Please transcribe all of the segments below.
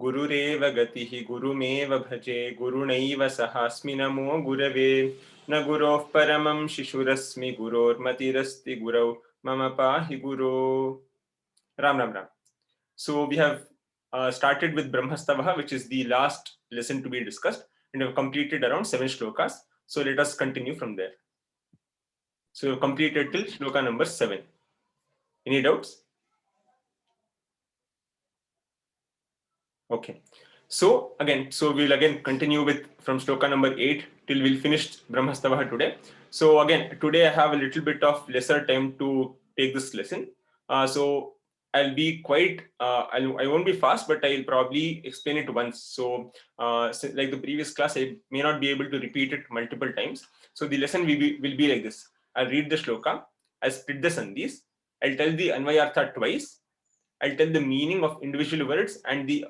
गुरुरेव गतिः गुरुमेव भजे गुरुणैव सहास्मि नमो गुरवे न गुरोः परमं शिशुरस्मि गुरोर्मतिरस्ति गुरौ मम पाहि गुरो. Ram Ram Ram. So we have started with Brahmastava, which is the last lesson to be discussed, and we have completed around 7 shlokas. So let us continue from there. So we have completed till shloka number 7. Any doubts? Okay. So we'll again continue with from shloka number 8 till we'll finish Brahmastava today. So again, today I have a little bit of lesser time to take this lesson. So I'll be quite, I won't be fast, but I'll probably explain it once. So like the previous class, I may not be able to repeat it multiple times. So the lesson will be like this. I'll read the shloka, I'll split the sandhis, I'll tell the Anvayartha twice, I'll tell the meaning of individual words and the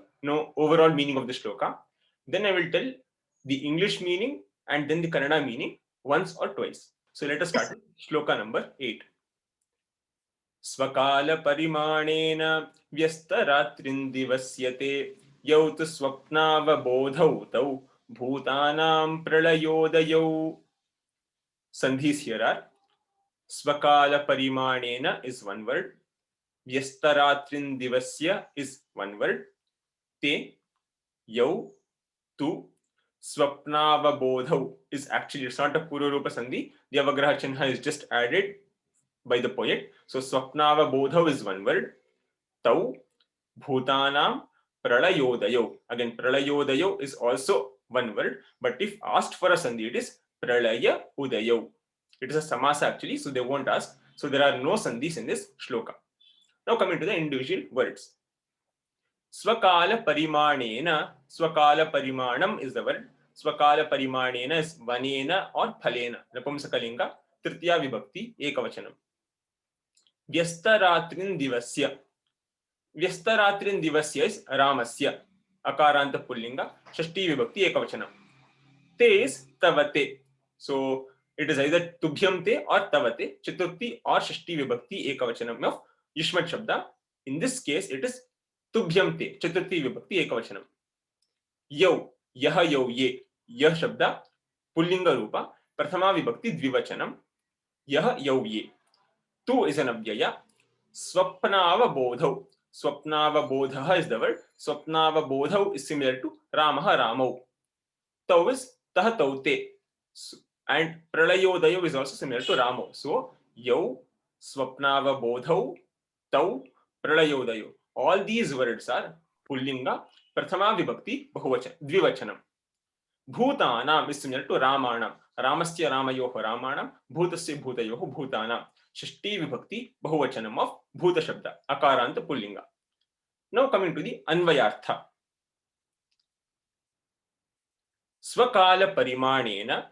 overall meaning of the shloka. Then I will tell the English meaning and then the Kannada meaning once or twice. So let us start with shloka number 8. Swakala parimanena vyastaratrindivasya yau tu swapnavabodhau tau bhutanam pralayodayau. Sandhis here are Swakala parimanena is one word. Vyastaratrindivasya is one word. Te, yau, tu, swapnavabodhau is actually, it's not a Pururupa Sandhi. The Avagraha Chinha is just added by the poet. So swapnavabodhau is one word. Tau, bhutanam, pralayodayau. Again, pralayodayau is also one word, but if asked for a Sandhi, it is pralaya udayau. It is a samasa actually, so they won't ask. So there are no Sandhis in this shloka. Now coming to the individual words. Swakala parimanena, swakala parimanam is the word. Swakala parimanena is vanena or phalena. Napumsakalinga, tritiya vibhakti, ekavachanam. Vyastaratrin divasya. Vyastaratrin divasya is Ramasya. Akaranta pullinga, shashti vibhakti, ekavachanam. Te is tavate. So it is either tubhyam te or tavate, chaturthi or shashti vibhakti, ekavachanam of Yushmat Shabda. In this case, it is तुभ्यम ते चतुर्थी विभक्ति एकवचनम. यौ यह यौ ये यह शब्द pulling रूप प्रथमा विभक्ति द्विवचनम यह यौ ये. तु इज एन अव्यय. स्वप्नावबोधौ स्वप्नावबोधः is the word. स्वप्नावबोधौ is similar to रामः रामौ. तौ is तः तौ ते and pralayodayau is also similar to ramo. So yau swapnavabodhau tau pralayodayau. All these words are pullinga prathama vibhakti dvivachanam. Bhutanam is similar to ramanam. Ramasya ramayoh ramanam, bhutasya bhutayoh bhutanam. Shashti vibhakti bahuvachanam of bhuta shabda akaranta pullinga. Now coming to the anvayartha. Swakala parimanena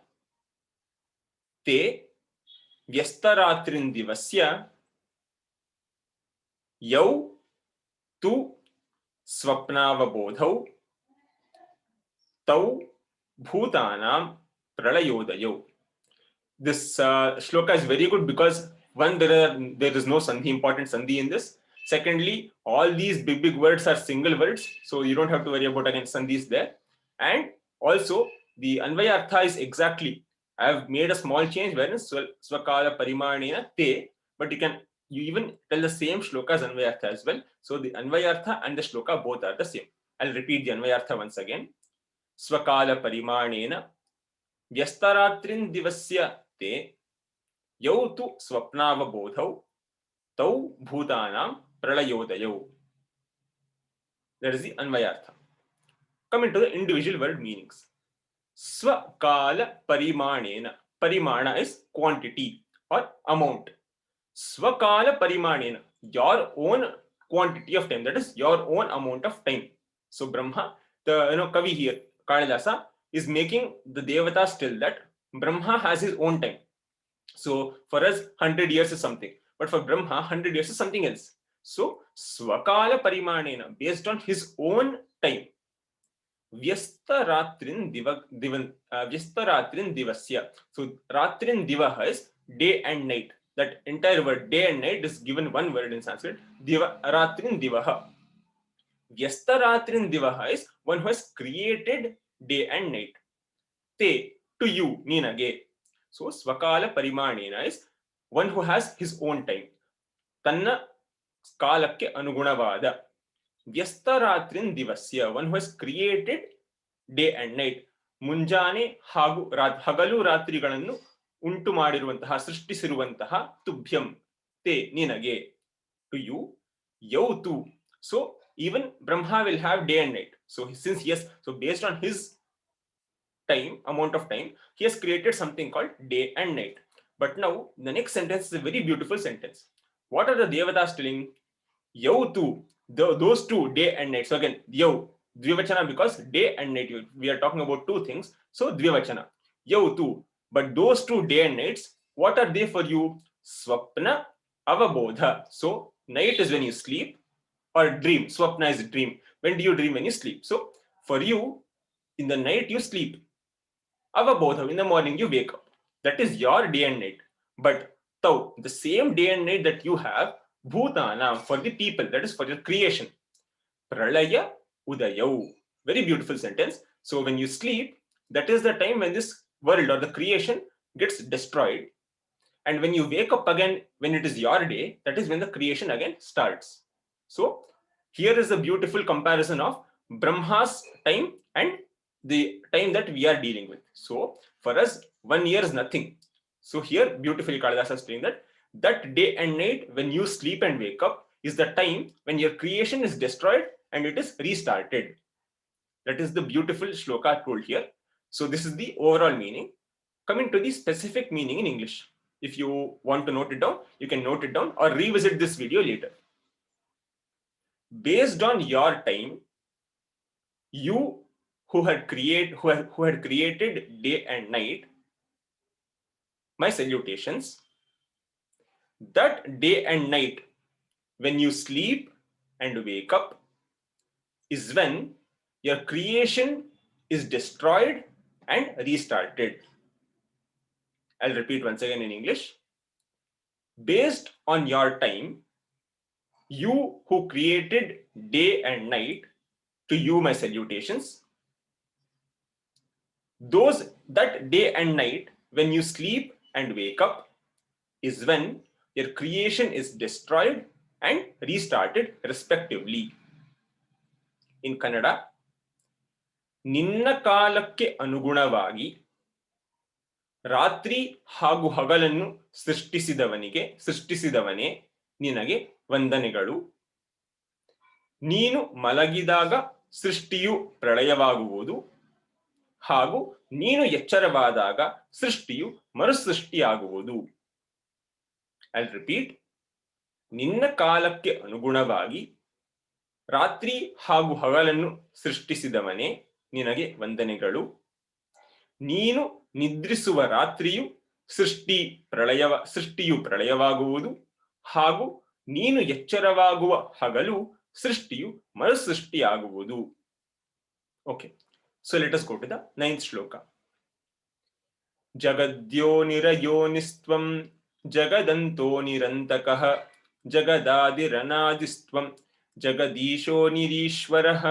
te vyastaratrindivasya yau tu swapnavabodhau tau bhutanam pralayodayau. This shloka is very good because one, there is no sandhi, important sandhi in this. Secondly, all these big words are single words, so you don't have to worry about again sandhis there. And also the anvayartha is exactly, I have made a small change wherein swakala parimanena te, but you even tell the same shloka as anvayartha as well. So the anvayartha and the shloka both are the same. I'll repeat the anvayartha once again. Swakala parimanena vyastaratrindivasya divasya te yau tu swapnavabodhau tau bhutanam pralayodayau. That is the anvayartha. Coming to the individual word meanings. Swakala parimanena. Parimana is quantity or amount. Swakala parimanena, your own quantity of time, that is your own amount of time. So Brahma, the Kavi here, Kalidasa, is making the Devatas tell that Brahma has his own time. So for us, 100 years is something, but for Brahma, 100 years is something else. So Swakala parimanena, based on his own time. Vyastharatrin divasya. So ratrin divaha is day and night. That entire word day and night is given one word in Sanskrit. Ratrin divaha. Vyastaratriin Divaha is one who has created day and night. Te, to you, ninage. So Swakala Parimanena is one who has his own time. Tanna Kalakke Anugunavada. Vyastaratriin Divasya, one who has created day and night. ಮುಂಜಾನೆ ಹಾಗೂ ಹಗಲು ರಾತ್ರಿಗಳನ್ನು ಉಂಟು ಮಾಡಿರುವಂತಹ ಸೃಷ್ಟಿಸಿರುವಂತಹ ತುಭ್ಯಂ te ninage, to you, yau tu. So even Brahma will have day and night. So since yes, so based on his time, amount of time, he has created something called day and night. But now the next sentence is a very beautiful sentence. What are the devatas telling? Yau tu, those two, day and night. So again, yau, dvivachana, because day and night, we are talking about two things. So dvivachana, yau tu. But those two day and nights, what are they for you? Swapna, avabodha. So night is when you sleep, or dream. Swapna is dream. When do you dream? When you sleep. So for you, in the night you sleep. Avabodha, in the morning you wake up. That is your day and night. But tau, the same day and night that you have, bhutana, for the people, that is for your creation. Pralaya udayau. Very beautiful sentence. So when you sleep, that is the time when this world or the creation gets destroyed. And when you wake up again, when it is your day, that is when the creation again starts. So here is a beautiful comparison of Brahma's time and the time that we are dealing with. So for us, 1 year is nothing. So here beautifully Kalidasa is saying that day and night when you sleep and wake up is the time when your creation is destroyed and it is restarted. That is the beautiful shloka told here. So this is the overall meaning. Coming to the specific meaning in English. If you want to note it down, you can note it down or revisit this video later. Based on your time, you who had created day and night, my salutations. That day and night, when you sleep and wake up, is when your creation is destroyed and restarted. I'll repeat once again in English. Based on your time, you who created day and night, to you my salutations. That day and night, when you sleep and wake up, is when your creation is destroyed and restarted respectively. In Kannada, ನಿನ್ನ ಕಾಲಕ್ಕೆ ಅನುಗುಣವಾಗಿ ರಾತ್ರಿ ಹಾಗೂ ಹಗಲನ್ನು ಸೃಷ್ಟಿಸಿದವನೇ ನಿನಗೆ ವಂದನೆಗಳು. ನೀನು ಮಲಗಿದಾಗ ಸೃಷ್ಟಿಯು ಪ್ರಳಯವಾಗುವುದು ಹಾಗೂ ನೀನು ಎಚ್ಚರವಾದಾಗ ಸೃಷ್ಟಿಯು ಮರುಸೃಷ್ಟಿಯಾಗುವುದು. I'll repeat. ನಿನ್ನ ಕಾಲಕ್ಕೆ ಅನುಗುಣವಾಗಿ ರಾತ್ರಿ ಹಾಗೂ ಹಗಲನ್ನು ಸೃಷ್ಟಿಸಿದವನೇ ನಿನಗೆ ವಂದನೆಗಳು. ನೀನು ನಿದ್ರಿಸುವ ರಾತ್ರಿಯು ಸೃಷ್ಟಿಯು ಪ್ರಳಯವಾಗುವುದು ಹಾಗೂ ನೀನು ಎಚ್ಚರವಾಗುವ ಹಗಲು ಸೃಷ್ಟಿಯು ಮರುಸೃಷ್ಟಿಯಾಗುವುದು. Okay, so let us go to the 9th shloka. ಜಗದ್ಯೋನಿರಯೋನಿಸ್ತ್ವಂ ಜಗದಂತೋ ನಿರಂತಕಃ ಜಗದಾದಿರನಾದಿಸ್ತ್ವಂ ಜಗದೀಶೋ ನಿರೀಶ್ವರಃ.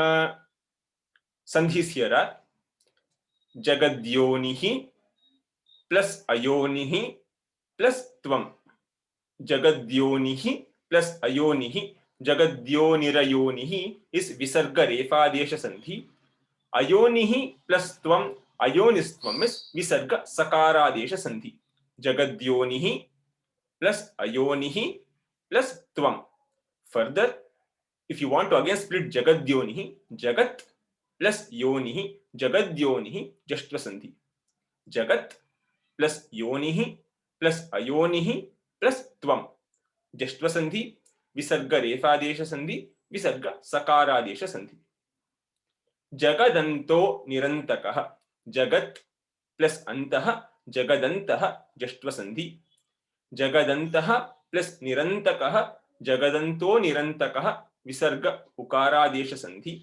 Sandhis here are ಜಗದ್ಯೋನಿಹಿ plus ayonihi plus tvam. Jagadyonihi plus ayonihi. Jagadyonirayonihi is visarga refadesha sandhi. Ayonihi plus tvam, ayonisthvam is visarga sakaradesha sandhi. Jagadyonihi plus ayonihi plus tvam. Further, if you want to again split Jagadyonihi, Jagat plus Yonihi, Jagadyonihi, Jashtva sandhi. Jagat plus Yonihi plus Ayonihi plus Tvam. Jashtva sandhi, Visarga Refadesha sandhi, Visarga Sakaradesha sandhi. Jagadanto Nirantakaha. Jagat plus Antaha, Jagadantaha, Jashtva sandhi. Jagadantaha plus Nirantakaha, Jagadanto Nirantakaha, Visarga Ukaradesha sandhi.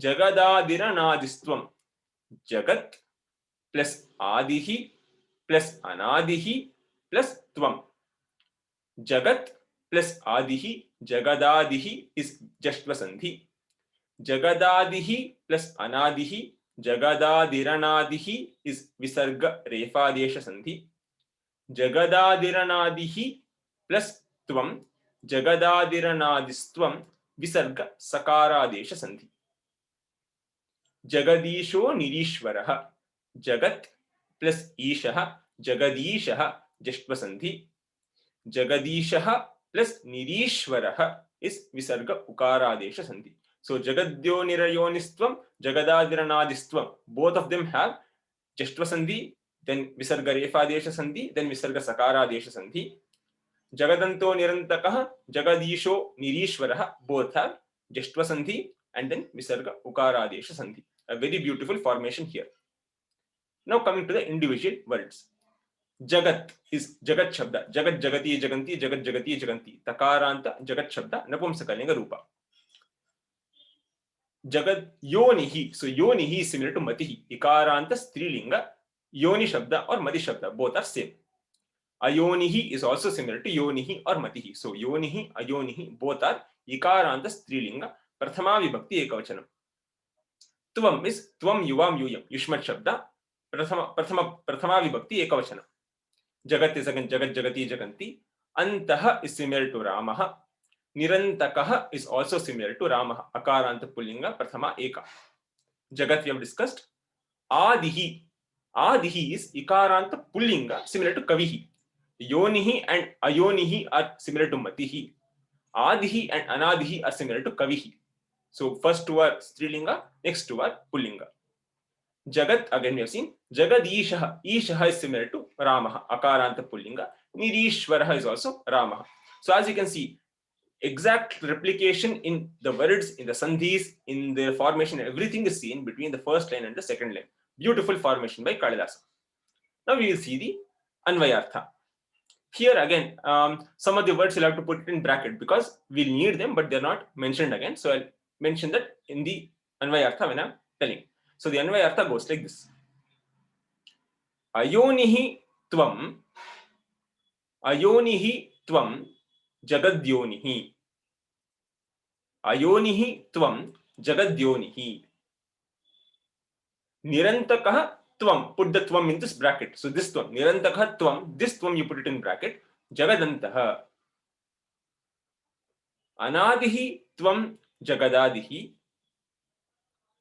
Jagadadiranaadistvam. Jagat plus Adihi plus Anadihi plus Tvam. Jagat plus Adihi Jagadadihi is Jashtva Sandhi. Jagadadihi plus Anadihi, Jagadadiranaadihi is Visarga Refadesha Sandhi. Jagadadiranaadihi plus Tvam, Jagadadiranaadistvam Visarga Sakaradesha Sandhi. Jagadisho Nirishwaraha, Jagat plus Ishaha, Jagadishaha Jashtva Sandhi. Jagadishaha plus Nirishwaraha is Visarga Ukaradesha Sandhi. So Jagadyo Nirayonistvam, Jagadadiranaadistvam, both of them have Jashtva Sandhi, then Visarga Refadesha Sandhi, then Visarga Sakaradesha Sandhi. Jagadanto Nirantakaha, Jagadisho Nirishwaraha, both have Jashtva Sandhi and then Visarga Ukaradesha Sandhi. A very beautiful formation here. Now coming to the individual words. Jagat is Jagat Shabda. Jagat Jagati Jaganti, Jagat Jagati Jaganti. Takaranta Jagat Shabda, Napumsakalinga Rupa. Jagat Yonihi. So Yonihi is similar to Matihi. Ikaranta Strilinga, Yoni Shabda or Mati Shabda. Both are same. Ayonihi is also similar to Yonihi or Matihi. So Yonihi, Ayonihi, both are Ikaranta Strilinga, Prathama Vibhakti Ekavachanam. Tvam is Tvam Yuvam Yuyam, Yushmat Shabda, Prathama Vibhakti Ekavachanam. Jagat is again Jagat Jagati Jaganti. Antaha is similar to Ramaha. Nirantakaha is also similar to Ramaha. Akaranta Pullinga Prathama Eka. Jagat we have discussed. Adihi. Adihi is Ikaranta Pullinga similar to Kavihi. Yonihi and Ayonihi are similar to Matihi. Adihi and Anadihi are similar to Kavihi. So first two are Strilinga, next two are Pullinga. Jagat, again we have seen, Jagadishaha. Ishaha is similar to Ramaha, Akaranta Pullinga. Nirishwaraha is also Ramaha. So as you can see, exact replication in the words, in the sandhis, in the formation, everything is seen between the first line and the second line. Beautiful formation by Kalidasa. Now we will see the Anvayartha. Here again, some of the words you'll have to put it in bracket because we'll need them, but they're not mentioned again. So I'll mention that in the Anvayartha when I'm telling. So the Anvayartha goes like this. Ayonihi tvam jagadyonihi. Ayonihi tvam jagadyonihi. Nirantakaha tvam. Put the tvam in this bracket. So this tvam. Nirantakaha tvam. This tvam you put it in bracket. Jagadantaha. Anadihi tvam jagadadihi.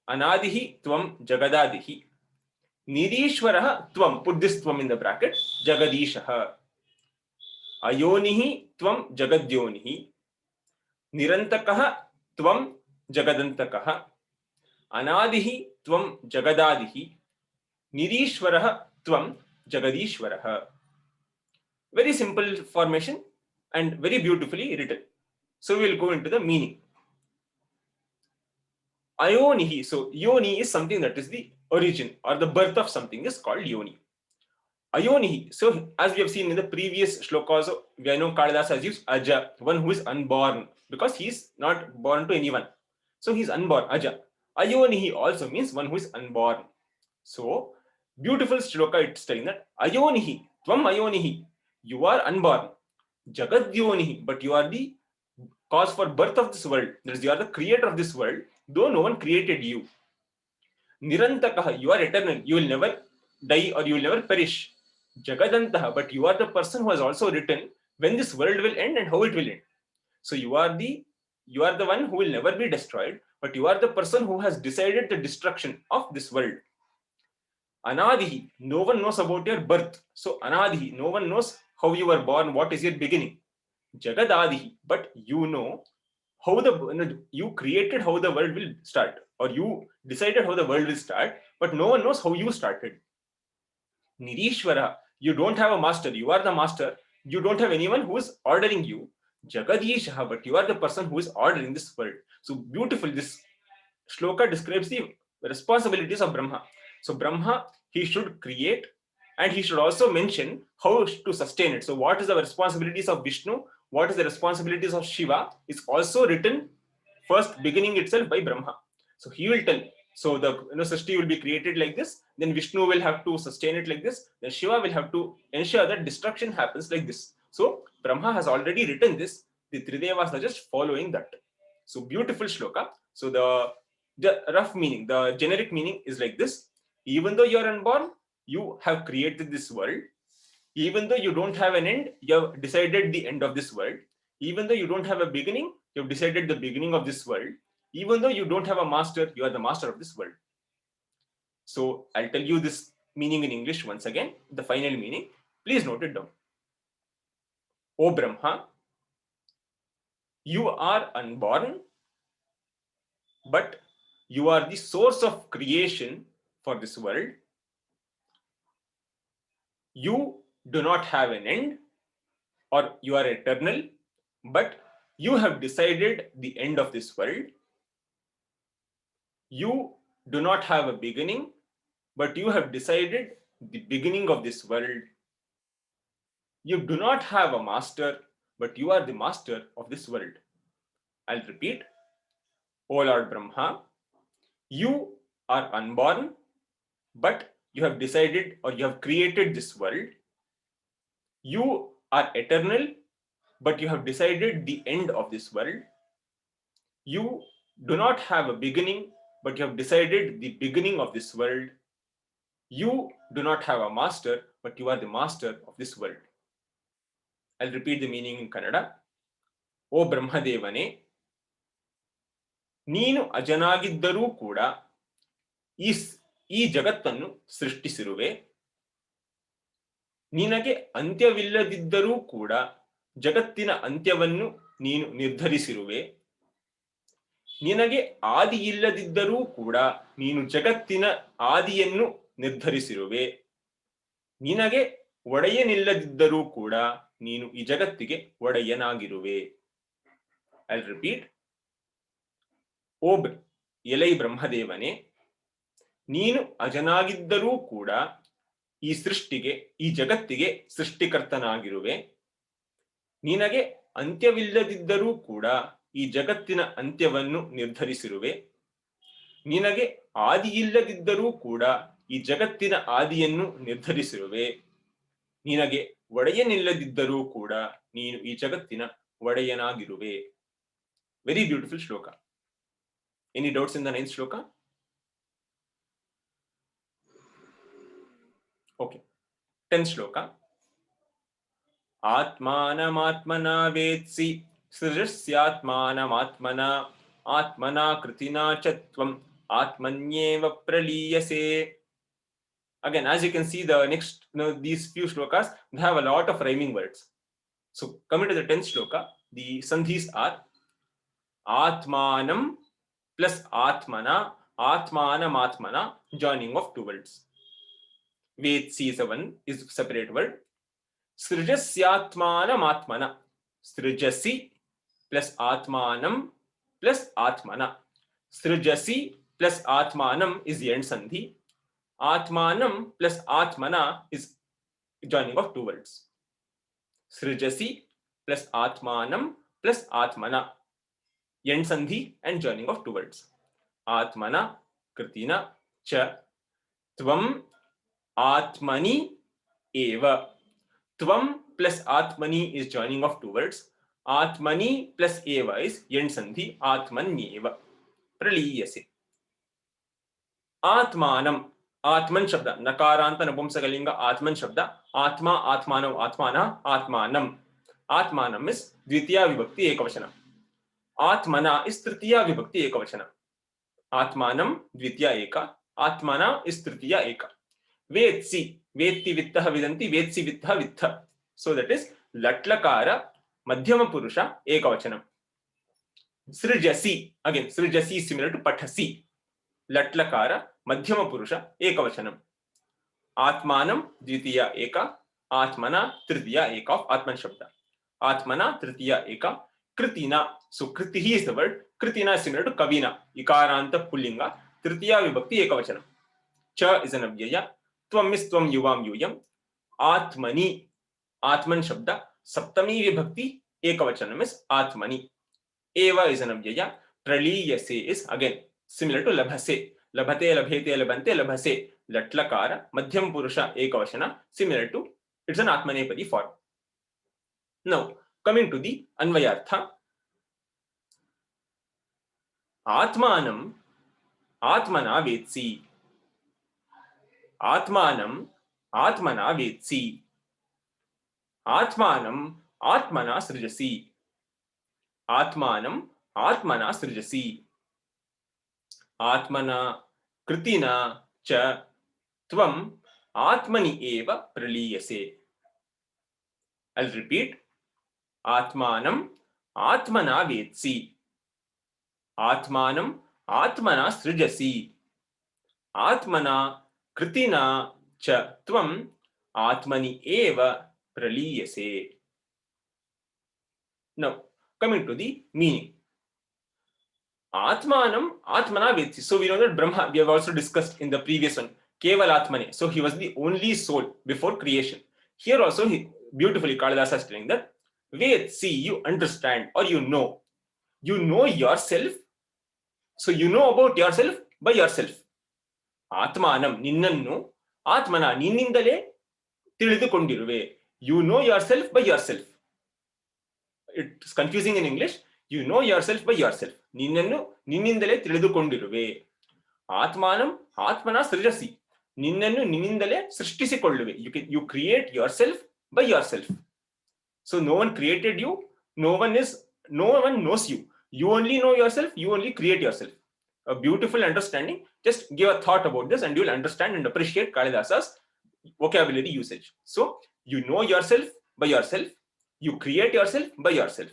Anadihi tvam jagadadihi. Nirishwaraha tvam. Put this tvam in the bracket. Jagadishaha. Ayonihi tvam jagadyonihi. Nirantakaha tvam jagadantakaha. Anadihi tvam jagadadihi. Nirishwaraha tvam jagadishwaraha. Very simple formation and very beautifully written. So we will go into the meaning. Ayonihi. So yoni is something that is the origin or the birth of something is called yoni. Ayonihi. So as we have seen in the previous shlokas, we know Kalidasa has used Aja, one who is unborn, because he is not born to anyone. So he is unborn, Aja. Ayonihi also means one who is unborn. So beautiful shloka, it's telling that Ayonihi, Tvam Ayonihi, you are unborn. Jagadyonihi, but you are the cause for birth of this world. That is, you are the creator of this world, though no one created you. Nirantakaha, you are eternal. You will never die or you will never perish. Jagadantaha, but you are the person who has also written when this world will end and how it will end. So you are the one who will never be destroyed, but you are the person who has decided the destruction of this world. Anadihi, no one knows about your birth. So Anadihi, no one knows how you were born, what is your beginning. Jagadadihi, but you know how you created how the world will start, or you decided how the world will start, but no one knows how you started. Nirishwara, you don't have a master, you are the master. You don't have anyone who is ordering you. Jagadishaha, but you are the person who is ordering this world. So beautiful, this shloka describes the responsibilities of Brahma. So Brahma, he should create and he should also mention how to sustain it. So what is the responsibilities of Vishnu? What is the responsibilities of Shiva? Is also written first beginning itself by Brahma. So he will tell. So the Srishti will be created like this. Then Vishnu will have to sustain it like this. Then Shiva will have to ensure that destruction happens like this. So Brahma has already written this the Tridevas are just following that. So beautiful shloka. So the rough meaning, the generic meaning is like this: even though you are unborn, you have created this world. Even though you don't have an end, you have decided the end of this world. Even though you don't have a beginning, you have decided the beginning of this world. Even though you don't have a master, you are the master of this world. So I'll tell you this meaning in English once again, the final meaning. Please note it down. O Brahma, you are unborn, but you are the source of creation for this world. You do not have an end, or you are eternal, but you have decided the end of this world. You do not have a beginning, but you have decided the beginning of this world. You do not have a master, but you are the master of this world. I'll repeat. O Lord Brahma, you are unborn, but you have decided or you have created this world. You are eternal, but you have decided the end of this world. You do not have a beginning, but you have decided the beginning of this world. You do not have a master, but you are the master of this world. I'll repeat the meaning in Kannada. O Brahmadevane, ನೀನು ಅಜನಾಗಿದ್ದರೂ ಕೂಡ ಈ ಜಗತ್ತನ್ನು ಸೃಷ್ಟಿಸಿರುವೆ. ನಿನಗೆ ಅಂತ್ಯವಿಲ್ಲದಿದ್ದರೂ ಕೂಡ ಜಗತ್ತಿನ ಅಂತ್ಯವನ್ನು ನೀನು ನಿರ್ಧರಿಸಿರುವೆ. ನಿನಗೆ ಆದಿ ಇಲ್ಲದಿದ್ದರೂ ಕೂಡ ನೀನು ಜಗತ್ತಿನ ಆದಿಯನ್ನು ನಿರ್ಧರಿಸಿರುವೆ. ನಿನಗೆ ಒಡೆಯನಿಲ್ಲದಿದ್ದರೂ ಕೂಡ ನೀನು ಈ ಜಗತ್ತಿಗೆ ಒಡೆಯನಾಗಿರುವೆ. I repeat. ಓ ಎಲೈ ಬ್ರಹ್ಮದೇವನೇ, ನೀನು ಅಜನಾಗಿದ್ದರೂ ಕೂಡ ಈ ಸೃಷ್ಟಿಗೆ, ಈ ಜಗತ್ತಿಗೆ ಸೃಷ್ಟಿಕರ್ತನಾಗಿರುವೆ. ನಿನಗೆ ಅಂತ್ಯವಿಲ್ಲದಿದ್ದರೂ ಕೂಡ ಈ ಜಗತ್ತಿನ ಅಂತ್ಯವನ್ನು ನಿರ್ಧರಿಸಿರುವೆ. ನಿನಗೆ ಆದಿ ಇಲ್ಲದಿದ್ದರೂ ಕೂಡ ಈ ಜಗತ್ತಿನ ಆದಿಯನ್ನು ನಿರ್ಧರಿಸಿರುವೆ. ನಿನಗೆ ಒಡೆಯನಿಲ್ಲದಿದ್ದರೂ ಕೂಡ ನೀನು ಈ ಜಗತ್ತಿನ ಒಡೆಯನಾಗಿರುವೆ. ವೆರಿ ಬ್ಯೂಟಿಫುಲ್ ಶ್ಲೋಕ. Any doubts in the 9th ಶ್ಲೋಕ? ಓಕೆ. 10th ಶ್ಲೋಕ. ಆತ್ಮಾನಮಾತ್ಮನಾ ವೇತ್ಸಿ ಸೃಜಸ್ಯಾತ್ಮಾನಮಾತ್ಮನ ಆತ್ಮನಾ ಕೃತಿನಾ ಚ ತ್ವಂ ಆತ್ಮನ್ಯೇವ ಪ್ರಲೀಯಸೆ. Again, as you can see, the next, these few shlokas, they have a lot of rhyming words. So coming to the 10th shloka, the sandhis are atmanam plus atmana, atmanam atmana, joining of two words. Vetsi is separate word. Srijasyatmanam atmana, srijasi plus atmanam plus atmana. Srijasi plus atmanam is the end sandhi. Atmanam plus atmana is joining of two words. Srijasi plus atmanam plus atmana, end sandhi and joining of two words. Atmana kritina cha tvam atmani eva. Tvam plus atmani is joining of two words. Atmani plus eva is end sandhi. Atmanyeva praliyase. Atmanam, आत्मन शब्द नकारांत नपुंसकलिंग आत्मन शब्द आत्मा आत्मानव आत्माना आत्मानम. आत्मानम इस द्वितीय विभक्ति एकवचनम. आत्मना इस तृतीय विभक्ति एकवचनम. आत्मानम द्वितीय एक, आत्मना इस तृतीय एक. वेत्सि वेत्ति वित्तः विदन्ति, वेत्सि वित्तः वित्थ. सो दैट इज लट्लकार मध्यम पुरुष एकवचनम. सृजसि, अगेन सृजसि सिमिलर टू पठसि. लट्लकार मध्यम पुरुष एकवचनम. आत्मानं द्वितीय एक, आत्मना तृतीय एक ऑफ आत्मन शब्द. आत्मना तृतीय एक, कृतिना. सो कृति ही इज द वर्ड. कृतिना सिमिलर टू कविना, इकारांत पुल्लिंग, तृतीय विभक्ति एकवचनम. च इज एन अव्यय. त्वम इज त्वम युवाम यूयम. आत्मनि, आत्मन शब्द सप्तमी विभक्ति एकवचनम इज आत्मनि. एव इज एन अव्यय. प्रलीयसे इज अगेन सिमिलर टू लभसे. लभते लभेते लभन्ते लभसे. लट्लकार मध्यम पुरुष एकवचन, सिमिलर टू, इट्स एन आत्मनेपदी form. Now Coming to the Anvayartha. Atmanam Atmana Vetsi. Atmanam Atmana Vetsi. Atmanam Atmana Srijasi. Atmanam Atmana Srijasi. Atmana Kritina Cha Tvam Atmani Eva Praliyase. I'll repeat. Atmanam Atmana Vetsi. Atmanam Atmana Srijasi. Atmana Kritina Cha Tvam Atmani Eva Praliyase. Now, coming to the meaning. Atmanam Atmana Vetsi. So we know that Brahma, we have also discussed in the previous one, Keval Atmane. So he was the only soul before creation. Here also, he beautifully Kalidasa is telling that Vetsi, you understand or you know yourself. So you know about yourself by yourself. Atmanam, ninnannu, Atmana, ninnindale ತಿಳಿದುಕೊಂಡಿರುವೆ. You know yourself by yourself. It's confusing in English. You know yourself by yourself. ನಿನ್ನನ್ನು ನಿನ್ನಿಂದಲೇ ತಿಳಿದುಕೊಂಡಿರುವೆ. ಆತ್ಮಾನಂ ಆತ್ಮನ ಸೃಜಸಿ. ನಿನ್ನನ್ನು ನಿನ್ನಿಂದಲೇ ಸೃಷ್ಟಿಸಿಕೊಳ್ಳುವೆ. You create yourself by yourself. So no one created you. No one knows you. You only know yourself. You only create yourself. A beautiful understanding. Just give a thought about this and you will understand and appreciate Kalidasa's vocabulary usage. So you know yourself by yourself. You create yourself by yourself.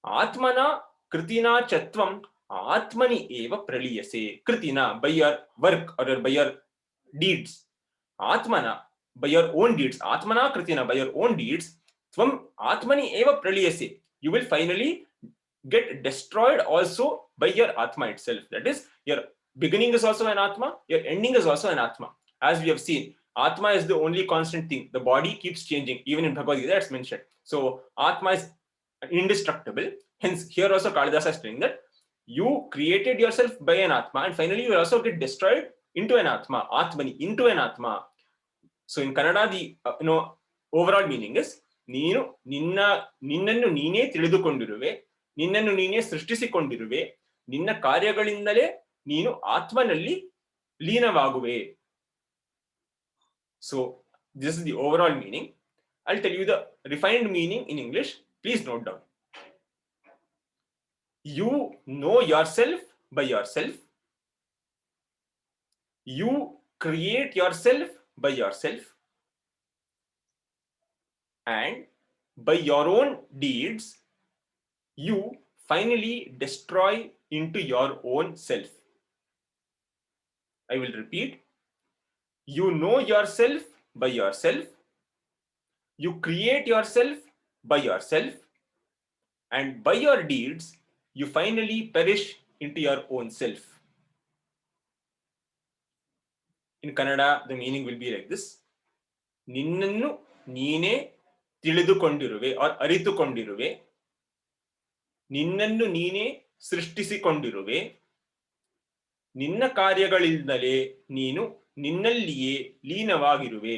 Atmana Kritina Chatvam Atmani Eva Praliyase. Kritina, by your work or by your deeds. Atmana, by your own deeds. Atmana Kritina, by your own deeds. Tvam Atmani Eva Praliyase. You will finally get destroyed also by your Atma itself. That is, your beginning is also an Atma, your ending is also an Atma. As we have seen, Atma is the only constant thing. The body keeps changing. Even in Bhagavad Gita, it's mentioned. So Atma is indestructible. Hence, here also Kalidasa is saying that you created yourself by an Atma and finally you will also get destroyed into an Atma. Atmani, into an Atma. So in Kannada, the overall meaning is ನೀನು ನಿನ್ನನ್ನು ನೀನೇ ತಿಳಿದುಕೊಂಡಿರುವೆ, ನಿನ್ನನ್ನು ನೀನೇ ಸೃಷ್ಟಿಸಿಕೊಂಡಿರುವೆ, ನಿನ್ನ ಕಾರ್ಯಗಳಿಂದಲೇ ನೀನು ಆತ್ಮನಲ್ಲಿ ಲೀನವಾಗುವೆ. So this is the overall meaning. I'll tell you the refined meaning in English. Please note down. You know yourself by yourself. You create yourself by yourself. And by your own deeds, you finally destroy into your own self. I will repeat. You know yourself by yourself. You create yourself by yourself. And by your deeds, you finally perish into your own self. In Kannada, the meaning will be like this. ನಿನ್ನನ್ನು ನೀನೇ ತಿಳಿದುಕೊಂಡಿರುವೆ or ಅರಿತುಕೊಂಡಿರುವೆ, ನಿನ್ನನ್ನು ನೀನೇ ಸೃಷ್ಟಿಸಿಕೊಂಡಿರುವೆ, ನಿನ್ನ ಕಾರ್ಯಗಳಿಂದಲೇ ನೀನು ನಿನ್ನಲ್ಲಿಯೇ ಲೀನವಾಗಿರುವೆ.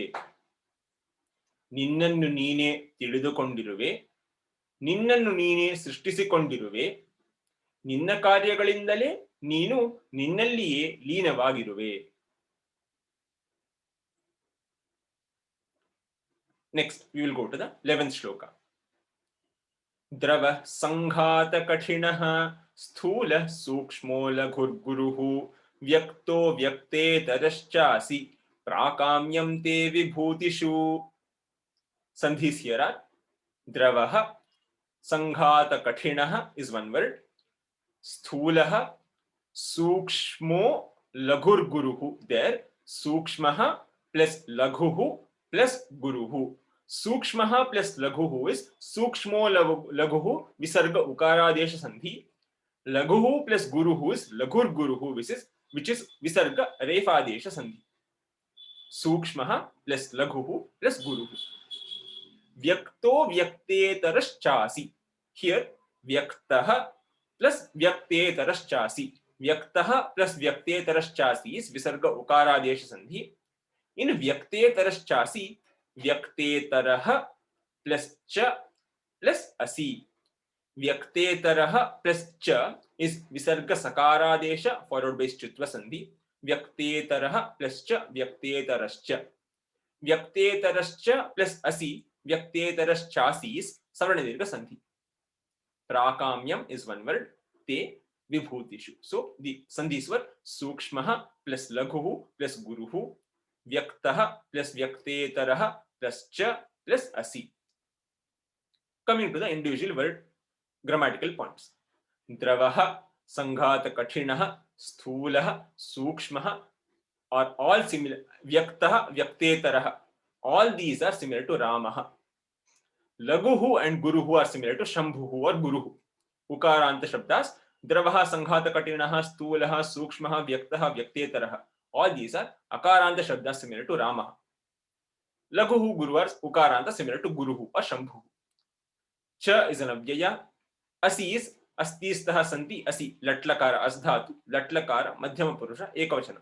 ನಿನ್ನನ್ನು ನೀನೇ ತಿಳಿದುಕೊಂಡಿರುವೆ, ನಿನ್ನನ್ನು ನೀನೇ ಸೃಷ್ಟಿಸಿಕೊಂಡಿರುವೆ, ನಿನ್ನ ಕಾರ್ಯಗಳಿಂದಲೇ ನೀನು ನಿನ್ನಲ್ಲಿಯೇ ಲೀನವಾಗಿರುವೆ. Next, we will go to the 11th shloka. Drava sanghata kathinah sthula sukshmo laghurguruhu vyakto vyakte taraschasi prakamyam te vibhutishu. Sandhis here are Dravaha sanghata kathinah is one word. Sthulah sukshmo laghurguruhu. There sukshmaha plus laghuhu plus guruhu. Sukshmaha plus laghuhu is sukshmo laghuhu visarga ukaradesha sandhi. Laghuhu plus guruhu is laghur guruhu which is visarga refadesha sandhi. Sukshmaha plus laghuhu plus guruhu. Vyakto vyaktetaraschasi. Here vyaktaha plus vyaktetaraschasi. Vyaktaha plus vyaktetaraschasi is visarga ukaradesha sandhi. In vyaktetaraschasi, vyaktetaraha plus cha plus asi. Vyaktetarah plus cha is visarga sakaradesha followed by stritva sandhi. Vyaktetarah plus cha vyaktetarascha. Vyaktetarascha plus asi vyaktetaraschasi is savarnadirgha sandhi. Prakamyam is one word. Te vibhutishu. So the sandhis were sukshmaha plus laghuhu plus guruhu. Vyaktaha plus vyaktetaraha plus cha plus asi. Coming to the individual word grammatical points. Dravaha, Sanghata Kathinaha, Sthulaha, Sukshmaha are all similar. Vyaktaha, Vyaktetaraha. All these are similar to Ramaha. Laguhu and Guruhu are similar to Shambhuhu or Guruhu. Ukaranta Shabdas. Dravaha, Sanghata Katinaha, Sthulaha, Sukshmaha, Vyaktaha, Vyaktetaraha. All these are Akaranta Shabdas similar to Ramaha. Laguhu, Guru are Ukaranta similar to Guruhu or Shambhuhu. Cha is an avyaya. Asi is अस्ति स्तः सन्ति असि लट्लकार अस्धातु लट्लकार मध्यम पुरुष एकवचन.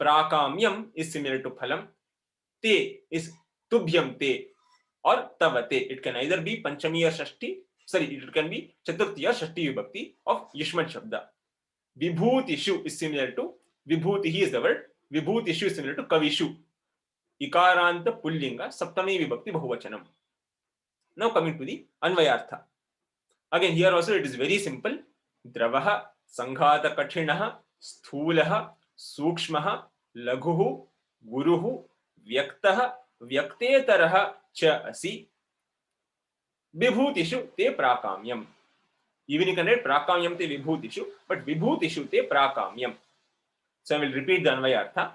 प्राकाम्यम is similar to phalam. Te is tubhyam te or tava te. It can either be panchami or shashti. Sorry, it can be chaturthi or shashti vibhakti of yushman shabda. Vibhutishu is similar to vibhutihi is the word. Vibhutishu is similar to kavishu. Ikaranta pullinga saptami vibhakti bahuvachanam. Now coming to the anvayartha. Again, here also it is very simple. Dravaha, Sanghata Kathinaha, Sthulaha, Sukshmaha, Laghuhu, Guruhu, Vyaktaha, Vyaktetaraha cha asi. Vibhutishu te prakamyam. Even you can write prakamyam te vibhutishu, but vibhutishu te prakamyam. So I will repeat the anvayartha.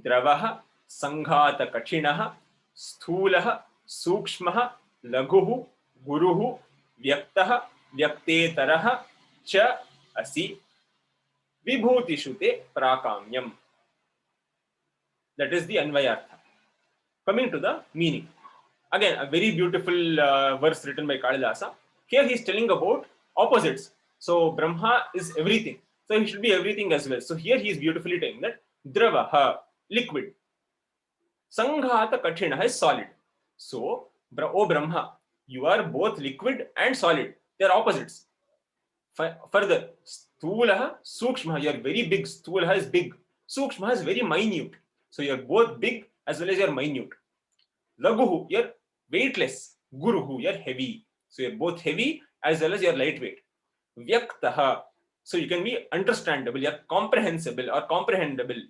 Dravaha, Sanghata Kathinaha, Sthulaha, Sukshmaha, Laghuhu, Guruhu, Vyaktaha, Vyaktetaraha cha asi. Vibhutishu te prakamyam. That is the anvayartha. Coming to the meaning. Again, a very beautiful verse written by Kalidasa. Here he is telling about opposites. So Brahma is everything. So he should be everything as well. So here he is beautifully telling that Dravaha, liquid. Sanghata Kathinaha is solid. So, O Brahma, you are both liquid and solid. They are opposites. Further, Sthulaha, Sukshmaha, you are very big. Sthulaha is big. Sukshmaha is very minute. So you are both big as well as you are minute. Laguhu, you are weightless. Guruhu, you are heavy. So you are both heavy as well as you are lightweight. Vyaktaha, so you can be understandable, you are comprehensible or comprehensible.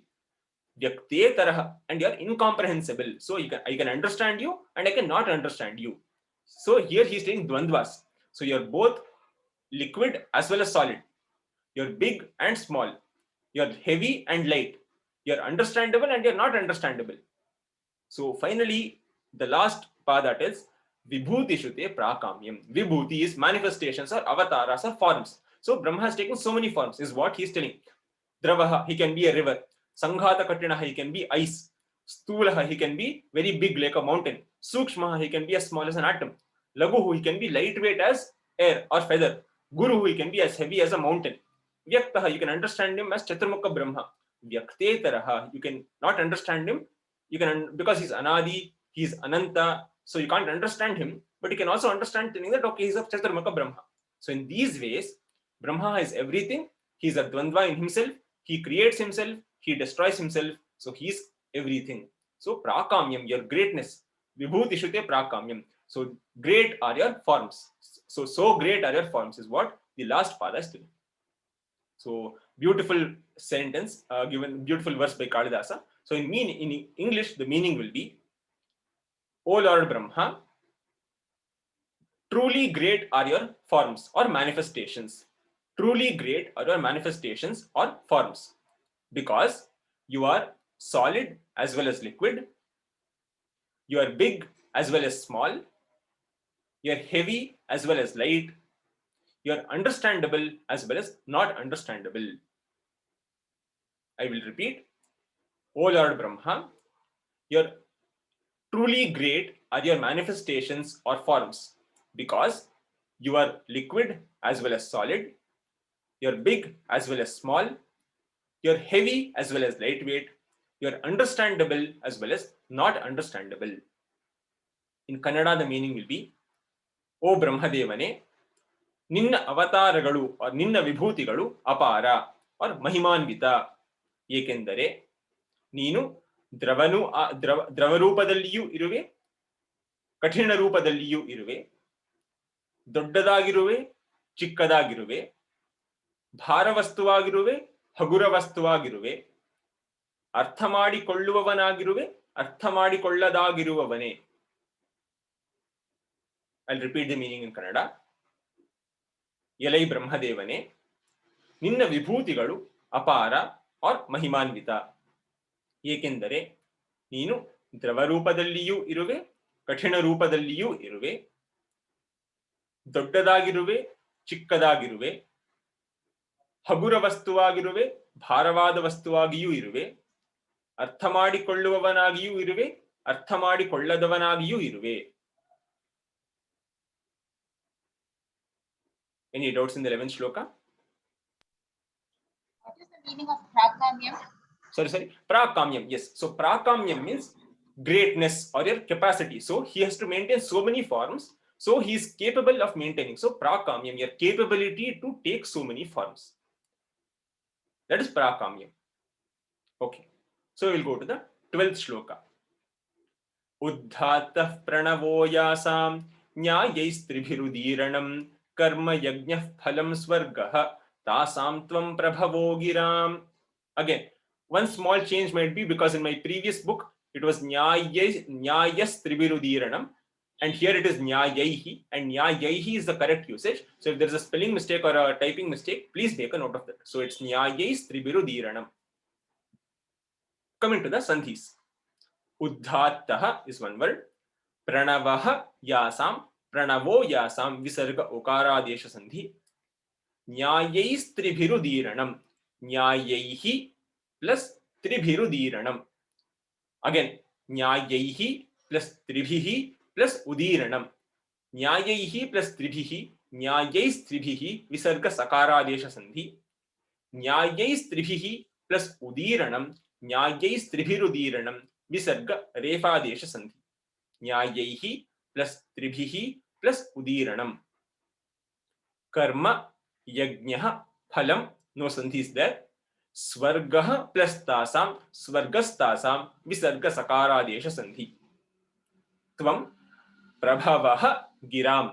Vyaktetaraha, and you are incomprehensible. So I can understand you and I cannot understand you. So here he is saying dvandvas. So you are both liquid as well as solid. You are big and small. You are heavy and light. You are understandable and you are not understandable. So finally, the last pada tells Vibhutishu te prakamyam. Vibhuti is manifestations or avataras or forms. So Brahma has taken so many forms, is what he is telling. Dravaha, he can be a river. Sanghata Kathinaha, he can be ice. Sthulaha, he can be very big like a mountain. Sukshmaha, he can be as small as an atom. Laguhu, he can be lightweight as air or feather. Guruhu, he can be as heavy as a mountain. Vyaktaha, you can understand him as Chaturmukha Brahma. Vyaktetaraha, you can not understand him. You can, because he's Anadi, he's Ananta, so you can't understand him, but you can also understand telling that, okay, he's a Chaturmukha Brahma. So in these ways, Brahma is everything. He's a Dvandva in himself. He creates himself. He destroys himself. So he's everything. So prakamyam, your greatness. Vibhutishute prakamyam. So great are your forms. So great are your forms is what the last pada is telling. So beautiful sentence, given beautiful verse by Kalidasa. So in English, the meaning will be, O Lord Brahma, truly great are your forms or manifestations. Truly great are your manifestations or forms, because you are solid as well as liquid, you are big as well as small, you are heavy as well as light, you are understandable as well as not understandable. I will repeat. O Lord Brahma, your truly great are your manifestations or forms, because you are liquid as well as solid, you're big as well as small, you're heavy as well as lightweight, you're understandable as well as not understandable. In Kannada, the meaning will be, ಓ ಬ್ರಹ್ಮದೇವನೇ, ನಿನ್ನ ಅವತಾರಗಳು ನಿನ್ನ ವಿಭೂತಿಗಳು ಅಪಾರ और ಮಹಿಮಾನ್ವಿತ, ಏಕೆಂದರೆ ನೀನು ದ್ರವ ರೂಪದಲ್ಲಿಯೂ ಇರುವೆ, ಕಠಿಣ ರೂಪದಲ್ಲಿಯೂ ಇರುವೆ, ದೊಡ್ಡದಾಗಿರುವೆ, ಚಿಕ್ಕದಾಗಿರುವೆ, ಭಾರವಸ್ತುವಾಗಿರುವೆ, ಹಗುರ ವಸ್ತುವಾಗಿರುವೆ, ಅರ್ಥ ಮಾಡಿಕೊಳ್ಳುವವನಾಗಿರುವೆ, ಅರ್ಥ ಮಾಡಿಕೊಳ್ಳದಾಗಿರುವವನೇ. I'll repeat the meaning in Kannada. ಎಲೈ ಬ್ರಹ್ಮದೇವನೇ, ನಿನ್ನ ವಿಭೂತಿಗಳು ಅಪಾರ और ಮಹಿಮಾನ್ವಿತ, ಏಕೆಂದರೆ ನೀನು ದ್ರವ ರೂಪದಲ್ಲಿಯೂ ಇರುವೆ, ಕಠಿಣ ರೂಪದಲ್ಲಿಯೂ ಇರುವೆ, ದೊಡ್ಡದಾಗಿರುವೆ, ಚಿಕ್ಕದಾಗಿರುವೆ, ಹಗುರ ವಸ್ತುವಾಗಿರುವೆ, ಭಾರವಾದ ವಸ್ತುವಾಗಿಯೂ ಇರುವೆ, ಅರ್ಥ ಮಾಡಿಕೊಳ್ಳುವವನಾಗಿಯೂ ಇರುವೆ, ಅರ್ಥ ಮಾಡಿಕೊಳ್ಳದವನಾಗಿಯೂ ಇರುವೆ. Any doubts in the 11th shloka? What is the meaning of prakamyam? Sorry. Prakamyam, yes. So prakamyam means greatness or your capacity. So he has to maintain so many forms. So he is capable of maintaining. So prakamyam, your capability to take so many forms. That is prakamyam. Okay. So we will go to the 12th shloka. Uddhatah pranavo yasam nyayaistribhirudiranam karma yajnah phalam swargah tasam tvam prabhavo giram. Again, one small change might be because in my previous book it was nyayastribhirudiranam and here it is nyayaihi, and nyayaihi is the correct usage. So if there is a spelling mistake or a typing mistake, please take a note of that. So it's nyayaistribhirudiranam. Coming to the sandhis. Uddhatah is one word. Pranavah yasam, pranavo yasam visarga okaradesha sandhi. Nyayaistribhirudiranam, nyayaihi plus tribhirudiranam. Again, nyayaihi plus tribhihi plus udiranam. Nyayaihi plus tribhihi, nyayaistribhihi visarga sakaradesha sandhi. Nyayaistribhihi plus udiranam, nyayaistribhirudiranam विसर्ग रेफादेश संधि. न्यायैहि plus त्रिभिहि plus उदीरणम. कर्म यज्ञः फलम, no संधि is there. स्वर्गः plus तासां, स्वर्गस्तासां विसर्ग सकारादेश संधि. त्वं प्रभवः गिराम,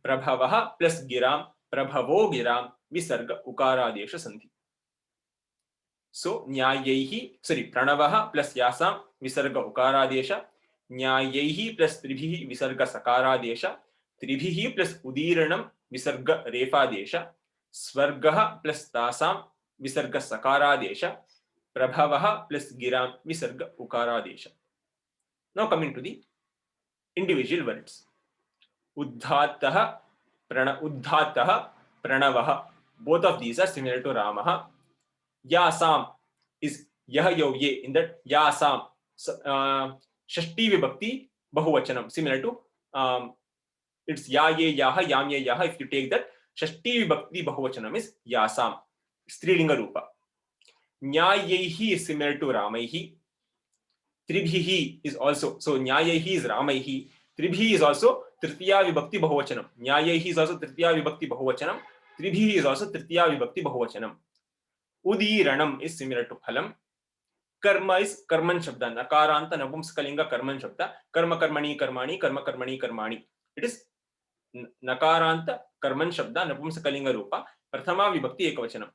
प्रभवः प्लस गिराम, प्रभवो गिराम विसर्ग उकारादेश संधि. So न्यायैहि, प्रणवः प्लस यासां विसर्ग उकारादेश, न्यायैहि प्लस त्रिभिः विसर्ग सकारादेश, त्रिभिः प्लस उदीरणं विसर्ग रेफादेश, स्वर्गः प्लस तासां विसर्ग सकारादेश, प्रभवः प्लस गिरां विसर्ग उकारादेश. Now coming to the individual words. Uddhatah pranavah. Both of these are similar to Ramah. Yasam is yah yo ye, in that yasam shashti vibhakti bahuvachanam, similar to it's ya ye yaha yam ye yaha. If you take that, shashti vibhakti bahuvachanam is yasam, strilinga rupa. Nyayaihi is similar to ramaihi. Tribhihi is also, so nyayaihi is ramaihi, tribhihi is also tritiya vibhakti bahuvachanam. Nyayaihi is also tritiya vibhakti bahuvachanam, tribhihi is also tritiya vibhakti bahuvachanam. Udiranam is similar to phalam. Karma is karman shabda, nakaranta napumsakalinga karman shabda. Karma karmani karmani, karma karmani karmani. It is nakaranta karman shabda, napumsakalinga rupa, prathama vibhakti ekavachanam.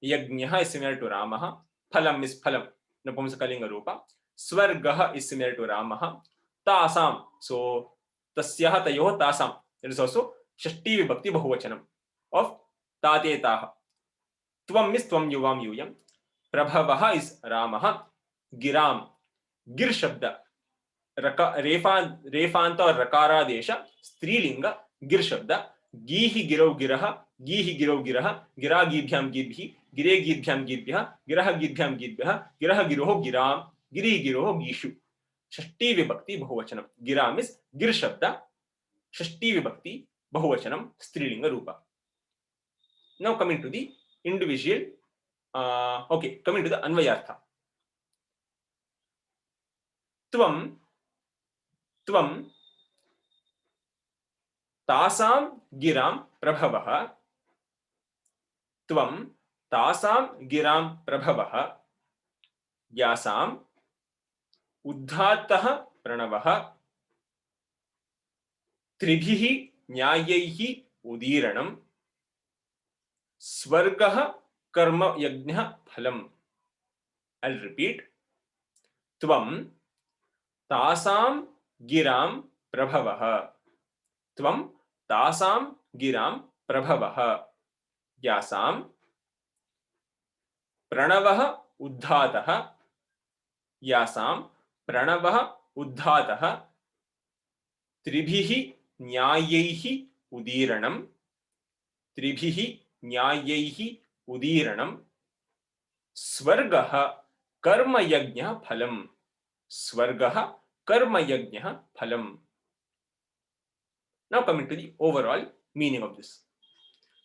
Yajnah is similar to Ramah. Phalam is phalam, napumsakalinga rupa. Swargah is similar to Ramah. Tasam, so tasyah tayoh tasam, it is also shashti vibhakti bahuvachanam of tatetaha. Tvam is tvam yuvam yuyam. Prabhavah is Ramah. Giram, gir shabda, रेफांत और रकारादेश स्त्रीलिंग गिर शब्द. गीहि गिरौ गिरः, गीहि गिरौ गिरः, गिरा गीभ्यां गीर्भिः, गिरे गीर्भ्यां गीर्भ्यः, गिरः गीर्भ्यां गीर्भ्यः, गिरः गिरोः गिरां, गिरि गिरोः गीषु. षष्ठी विभक्ति बहुवचनम. Giram is गिर शब्द, षष्ठी विभक्ति बहुवचनम, स्त्रीलिंग रूप. Now coming to the individual, coming to the अन्वयार्थ. त्वं तासां गिरां प्रभवः त्वं तासां गिरां प्रभवः यासाम् उद्धातः प्रणवः त्रिभिः न्यायैः उदीरणं स्वर्गः कर्म यज्ञः फलम्. I'll repeat. त्वं तासां गिरां प्रभवः त्वं तासां गिरां प्रभवः यासां प्रणवः उद्धातः यासां प्रणवः उद्धातः त्रिभिः न्यायैः उदीरणं त्रिभिः न्यायैः उदीरणं स्वर्गः कर्मयज्ञः फलम् स्वर्गः कर्मयज्ञः फलम्. Now coming to the overall meaning of this.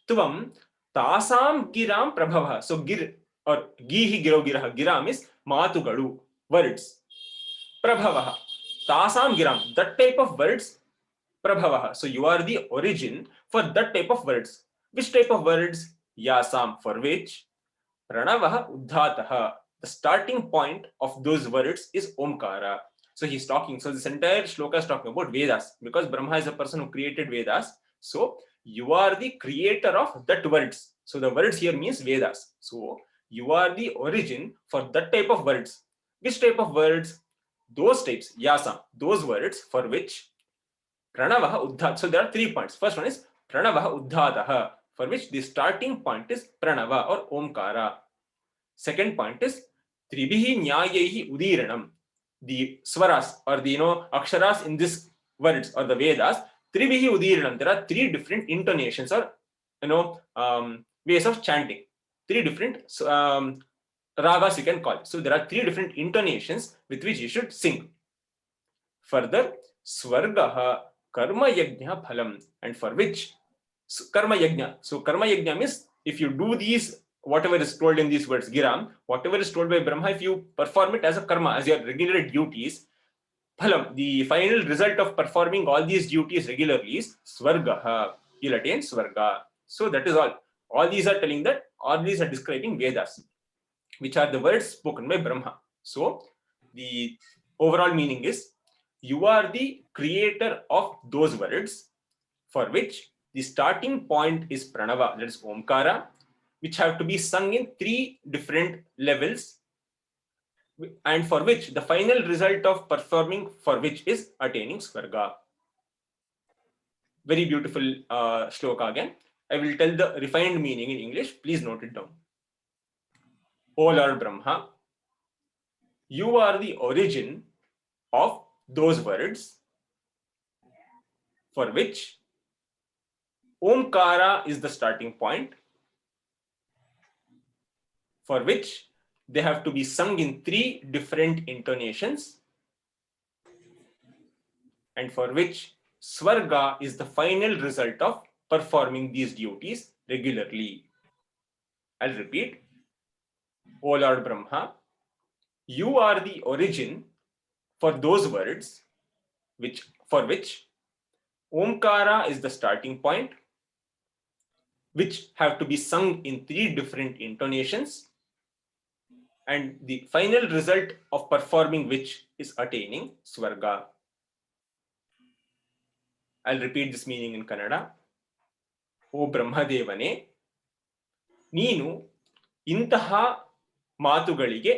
Tvam tasam giram prabhava. So gir or gihi giro girah. Giram is matugalu, words. Prabhava. Tasam giram. That type of words. Prabhava. So you are the origin for that type of words. Which type of words? Yasam, for which Pranavaha Uddhataha. The starting point of those words is Omkara. So he's talking. So this entire shloka is talking about Vedas, because Brahma is a person who created Vedas. So you are the creator of that words. So the words here means Vedas. So you are the origin for that type of words. Which type of words? Those types, Yasam, those words for which Pranavaha Uddhata. So there are 3 points. First one is Pranavaha Uddhataha, for which the starting point is Pranava or Omkara. Second point is Tribihi Nyayahi Udiranam. The swaras or the aksharas in this words or the Vedas, Tribihi Udiranam. There are 3 different intonations or ways of chanting. 3 different ragas you can call it. So there are 3 different intonations with which you should sing. Further, Swargaha Karma Yajna Phalam, and for which Karma Yajna. So Karma Yajna means if you do these, whatever is told in these words, Giram, whatever is told by Brahma, if you perform it as a karma, as your regular duties, Phalam, the final result of performing all these duties regularly is Swargaha. You'll attain Swarga. So that is all. All these are telling that, all these are describing Vedas, which are the words spoken by Brahma. So the overall meaning is, you are the creator of those words for which the starting point is Pranava, that is Omkara, which have to be sung in 3 different levels, and for which the final result of performing for which is attaining Swarga. Very beautiful shloka again. I will tell the refined meaning in English. Please note it down. O Lord Brahma, you are the origin of those words for which Omkara is the starting point, for which they have to be sung in 3 different intonations, and for which Swarga is the final result of performing these duties regularly. I'll repeat. O Lord Brahma, you are the origin for those words for which Omkara is the starting point, which have to be sung in 3 different intonations, and the final result of performing which is attaining Swarga. I'll repeat this meaning in Kannada. O Brahmadevane, ನೀನು ಇಂತಹ ಮಾತುಗಳಿಗೆ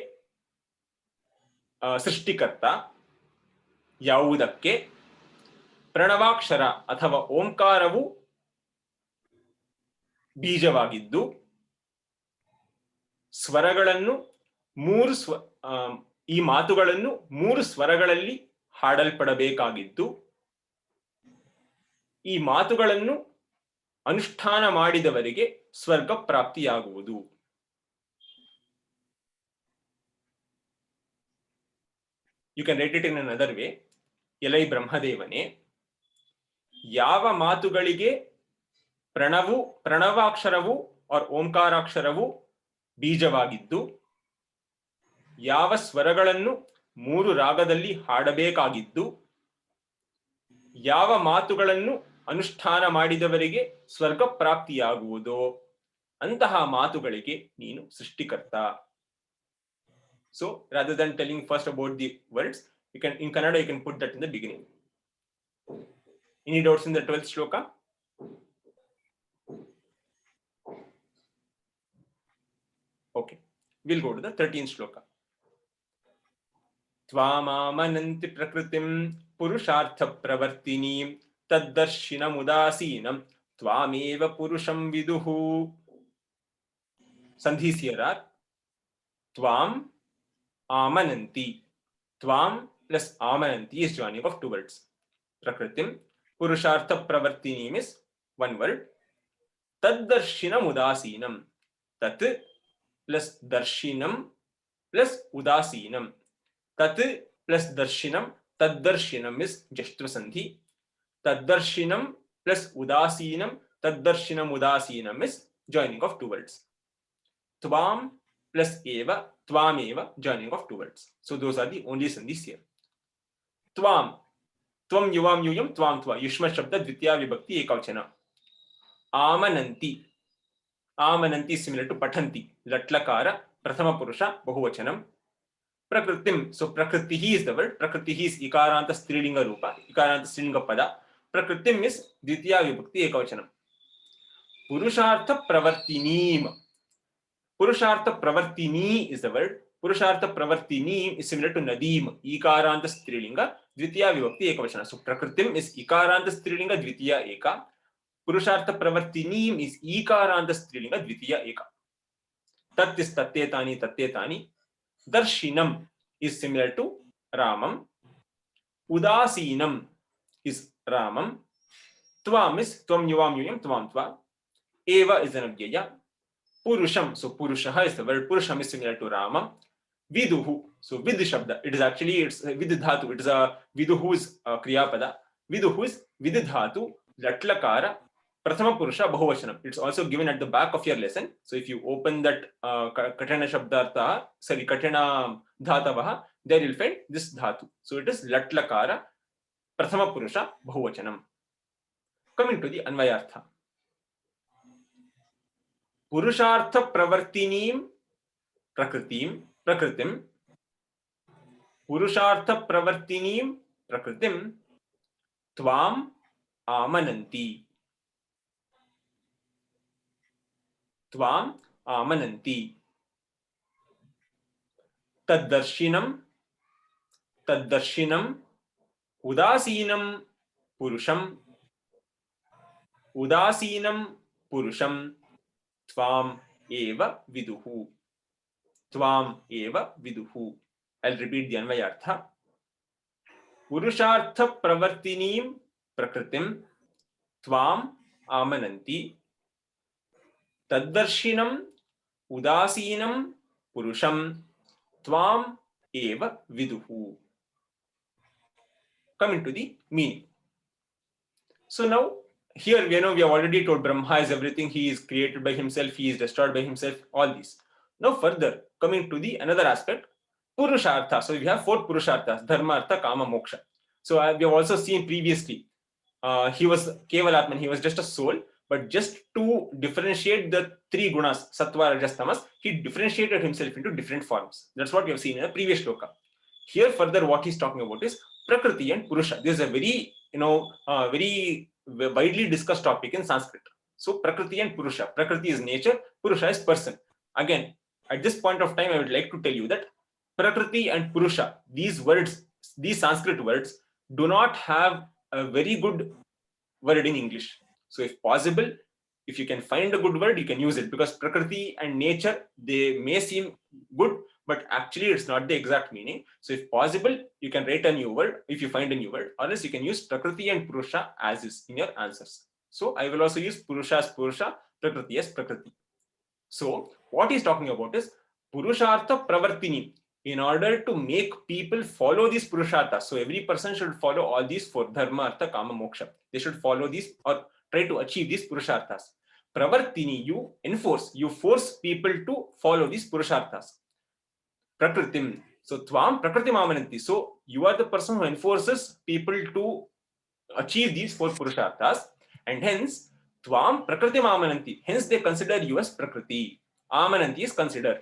ಸೃಷ್ಟಿಕರ್ತ. ಯಾವುದಕ್ಕೆ ಪ್ರಣವಾಕ್ಷರ ಅಥವಾ ಓಂಕಾರವು ಬೀಜವಾಗಿದ್ದು, ಸ್ವರಗಳನ್ನು ಈ ಮಾತುಗಳನ್ನು 3 ಸ್ವರಗಳಲ್ಲಿ ಹಾಡಲ್ಪಡಬೇಕಾಗಿದ್ದು, ಈ ಮಾತುಗಳನ್ನು ಅನುಷ್ಠಾನ ಮಾಡಿದವರಿಗೆ ಸ್ವರ್ಗ ಪ್ರಾಪ್ತಿಯಾಗುವುದು. You can write it in another way. ಎಲೈ ಬ್ರಹ್ಮದೇವನೇ, ಯಾವ ಮಾತುಗಳಿಗೆ ಪ್ರಣವಾಕ್ಷರವು और ಓಂಕಾರಾಕ್ಷರವು ಬೀಜವಾಗಿದ್ದು, ಯಾವ ಸ್ವರಗಳನ್ನು 3 ರಾಗದಲ್ಲಿ ಹಾಡಬೇಕಾಗಿದ್ದು, ಯಾವ ಮಾತುಗಳನ್ನು ಅನುಷ್ಠಾನ ಮಾಡಿದವರಿಗೆ ಸ್ವರ್ಗ ಪ್ರಾಪ್ತಿಯಾಗುವುದು. ಅಂತಹ ಮಾತುಗಳಿಗೆ ನೀನು ಸೃಷ್ಟಿಕರ್ತ. So rather than telling first about the words, you can in Kannada you can put that in the beginning. Any doubts in the 12th shloka? Okay, we'll go to the 13th shloka. त्वामामनन्ति प्रकृतिं पुरुषार्थप्रवर्तिनीं तद्दर्शिनमुदासीनं त्वामेव पुरुषं विदुः. Sandhis here are tvam amananti. Tvam plus amananti is joining of two words. Prakritim purushartha pravartinim is one word. Taddarshinam udasinam. Tat plus darshinam plus udasinam. Tat plus darshinam. Taddarshinam is jashtva sandhi. Taddarshinam plus udasinam. Taddarshinam udasinam is joining of two words. Tvam plus eva, tvam eva, joining of two words. So those are the only sandhis here. Tvam, tvam yuvam yuyam, tvam tva, yushma shabda dvitiya vibhakti ekavachana. Amananti, amananti is similar to pathanti, latlakara, prathama purusha, bahuvachanam. Prakritim, so prakritihi is the word, prakritihi is ikaranta strilinga rupa, ikaranta strilinga pada. Prakritim is dvitiya vibhakti ekavachanam. Purushartha pravartinim. Purushartha pravartini is the word. Purushartha pravartini is similar to nadim, ikaranta strilinga, dvitiya vibhakti ekavachana. So prakritim is ikaranta strilinga, dvitiya eka. Purushartha pravartini is ikaranta strilinga, dvitiya eka. Tat is tattetani, tattetani. Darshinam is similar to ramam. Udasinam is ramam. Tvam is tvam yuvam yuyam, tvam tva. Eva is an abhyaya. Purusham, so Purushaha is the word. Purusham is similar to Rama. Viduhu, so Vid Shabda. It is actually it's Vididhatu. It is a Viduhu is Kriya Pada. Viduhu is Vididhatu, Latlakara, Prathama Purusha, Bahuvachanam. It's also given at the back of your lesson. So if you open that Katana Shabdartha, sorry, Katana Dhatavaha, there you'll find this Dhatu. So it is Latlakara, Prathama Purusha, Bahuvachanam. Coming to the Anvayartha. पुरुषार्थ प्रवर्तिनीं प्रकृतिं पुरुषार्थ प्रवर्तिनीं प्रकृतिं त्वाम आमनन्ति तद्दर्शिनं उदासीनं पुरुषं Tvam eva viduhu. Tvam eva viduhu. I'll repeat the Anvayartha. Purushartha pravartinim prakritim tvam amananti taddarshinam udasinam purusham tvam eva viduhu. Coming to the meaning. So now here we have already told Brahma is everything, he is created by himself, he is destroyed by himself, all these. Now further, coming to the another aspect, Purushartha. So we have four Purusharthas, Dharma, Artha, Kama, Moksha. So we have also seen previously, he was Kevalatman, he was just a soul, but just to differentiate the three gunas, Sattva, Rajas, Tamas, he differentiated himself into different forms. That's what we have seen in the previous shloka. Here further what he's talking about is Prakriti and Purusha. This is a very, very widely discussed topic in Sanskrit. So Prakriti and Purusha. Prakriti is nature, Purusha is person. Again, at this point of time, I would like to tell you that Prakriti and Purusha, these words, these Sanskrit words, do not have a very good word in English. So if possible, if you can find a good word, you can use it, because Prakriti and nature, they may seem good, but actually it's not the exact meaning. So if possible, you can write a new word if you find a new word, or else you can use Prakriti and Purusha as is in your answers. So I will also use Purusha as Purusha, Prakriti as Prakriti. So what he's talking about is Purushartha Pravartini. In order to make people follow these Purusharthas, so every person should follow all these four, Dharma, Artha, Kama, Moksha. They should follow these or try to achieve these Purusharthas. Pravartini, you enforce, you force people to follow these Purusharthas. Prakritim, so Tvam Prakritim Amananti. So you are the person who enforces people to achieve these four Purusharthas. and hence tvam prakriti amananti. Hence they consider you as prakriti. Amananti is consider.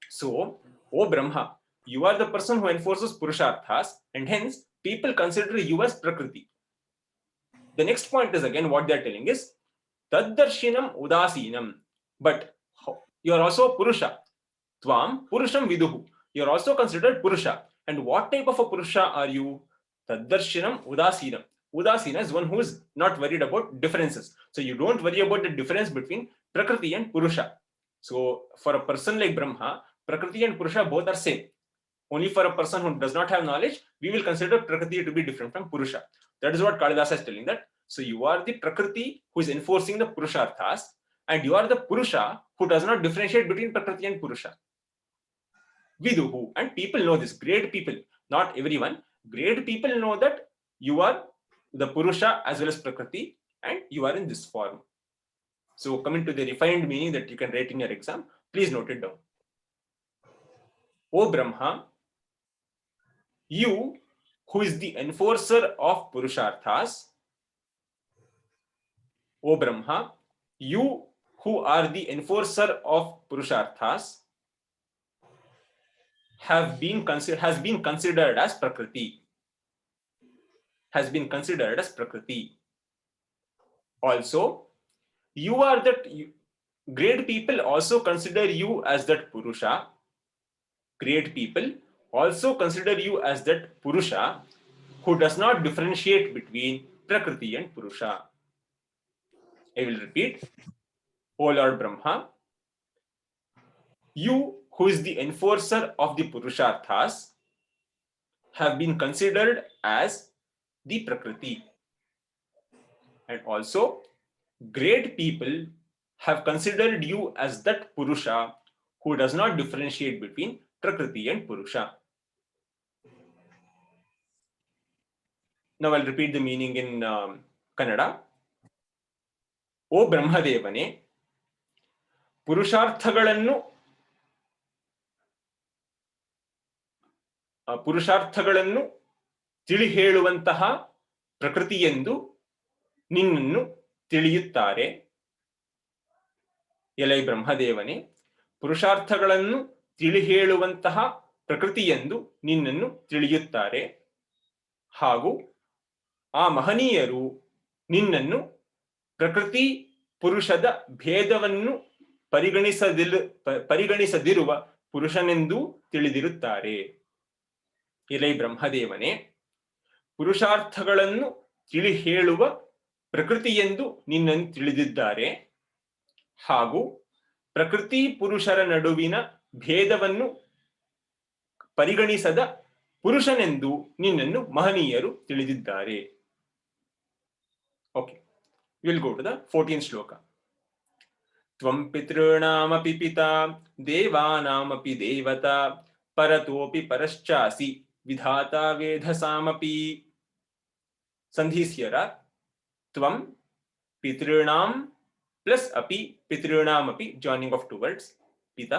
So, O Brahma, you are the person who enforces purusharthas, and hence people consider you as prakriti. The next point is again what they are telling is taddarshinam udasinam. But you are also purusha. Tvam purusham viduhu. You are also considered purusha. And what type of a purusha are you? Taddarshinam udasinam. Udasina is one who is not worried about differences. So you don't worry about the difference between prakriti and purusha. So for a person like Brahma, prakriti and purusha both are same. Only for a person who does not have knowledge, we will consider prakriti to be different from purusha. That is what Kalidasa is telling, that so you are the prakriti who is enforcing the purusharthas, and you are the purusha who does not differentiate between prakriti and purusha. Viduhu, and people know this, great people, not everyone, great people know that you are the purusha as well as prakriti, and you are in this form. So coming to the refined meaning that you can write in your exam, please note it down. O Brahma, you who is the enforcer of purusharthas, O Brahma, you who are the enforcer of purusharthas has been considered as prakriti. Has been considered as prakriti. Also, you are that great people also consider you as that purusha. Great people also consider you as that purusha who does not differentiate between prakriti and purusha. I will repeat. O Lord Brahma, you who is the enforcer of the purusharthas have been considered as the prakriti. And also, great people have considered you as that purusha who does not differentiate between prakriti and purusha. Now I'll repeat the meaning in Kannada. O ಬ್ರಹ್ಮದೇವನೇ, ಪುರುಷಾರ್ಥಗಳನ್ನು ತಿಳಿ ಹೇಳುವಂತಹ ಪ್ರಕೃತಿಯೆಂದು ನಿನ್ನನ್ನು ತಿಳಿಯುತ್ತಾರೆ. ಎಲೈ ಬ್ರಹ್ಮದೇವನೇ, ಪುರುಷಾರ್ಥಗಳನ್ನು ತಿಳಿ ಹೇಳುವಂತಹ ಪ್ರಕೃತಿಯೆಂದು ನಿನ್ನನ್ನು ತಿಳಿಯುತ್ತಾರೆ. ಹಾಗೂ ಆ ಮಹನೀಯರು ನಿನ್ನನ್ನು ಪ್ರಕೃತಿ ಪುರುಷದ ಭೇದವನ್ನು ಪರಿಗಣಿಸದಿರುವ ಪುರುಷನೆಂದೂ ತಿಳಿದಿರುತ್ತಾರೆ. ಎಲೈ ಬ್ರಹ್ಮದೇವನೇ, ಪುರುಷಾರ್ಥಗಳನ್ನು ತಿಳಿ ಹೇಳುವ ಪ್ರಕೃತಿಯೆಂದು ನಿನ್ನನ್ನು ತಿಳಿದಿದ್ದಾರೆ. ಹಾಗೂ ಪ್ರಕೃತಿ ಪುರುಷರ ನಡುವಿನ ಭೇದವನ್ನು ಪರಿಗಣಿಸದ ಪುರುಷನೆಂದು ನಿನ್ನನ್ನು ಮಹನೀಯರು ತಿಳಿದಿದ್ದಾರೆ. Okay, will go to the 14th shloka. ತ್ವಂ ಪಿತॄಣಾಮಪಿ ಪಿತಾ ದೇವಾನಾಮಪಿ ದೇವತಾ ಪರತೋಪಿ ಪರಶ್ಚಾಸಿ ವಿಧಾತಾ ವೇಧಸಾಮಪಿ. ಸಂಧಿಸ್ ಹಿಯರ್ ಆರ್ ತ್ವಂ ಪಿತॄಣಾಂ ಪ್ಲಸ್ ಅಪಿ, ಪಿತॄಣಾಂ ಅಪಿ joining of two words pita,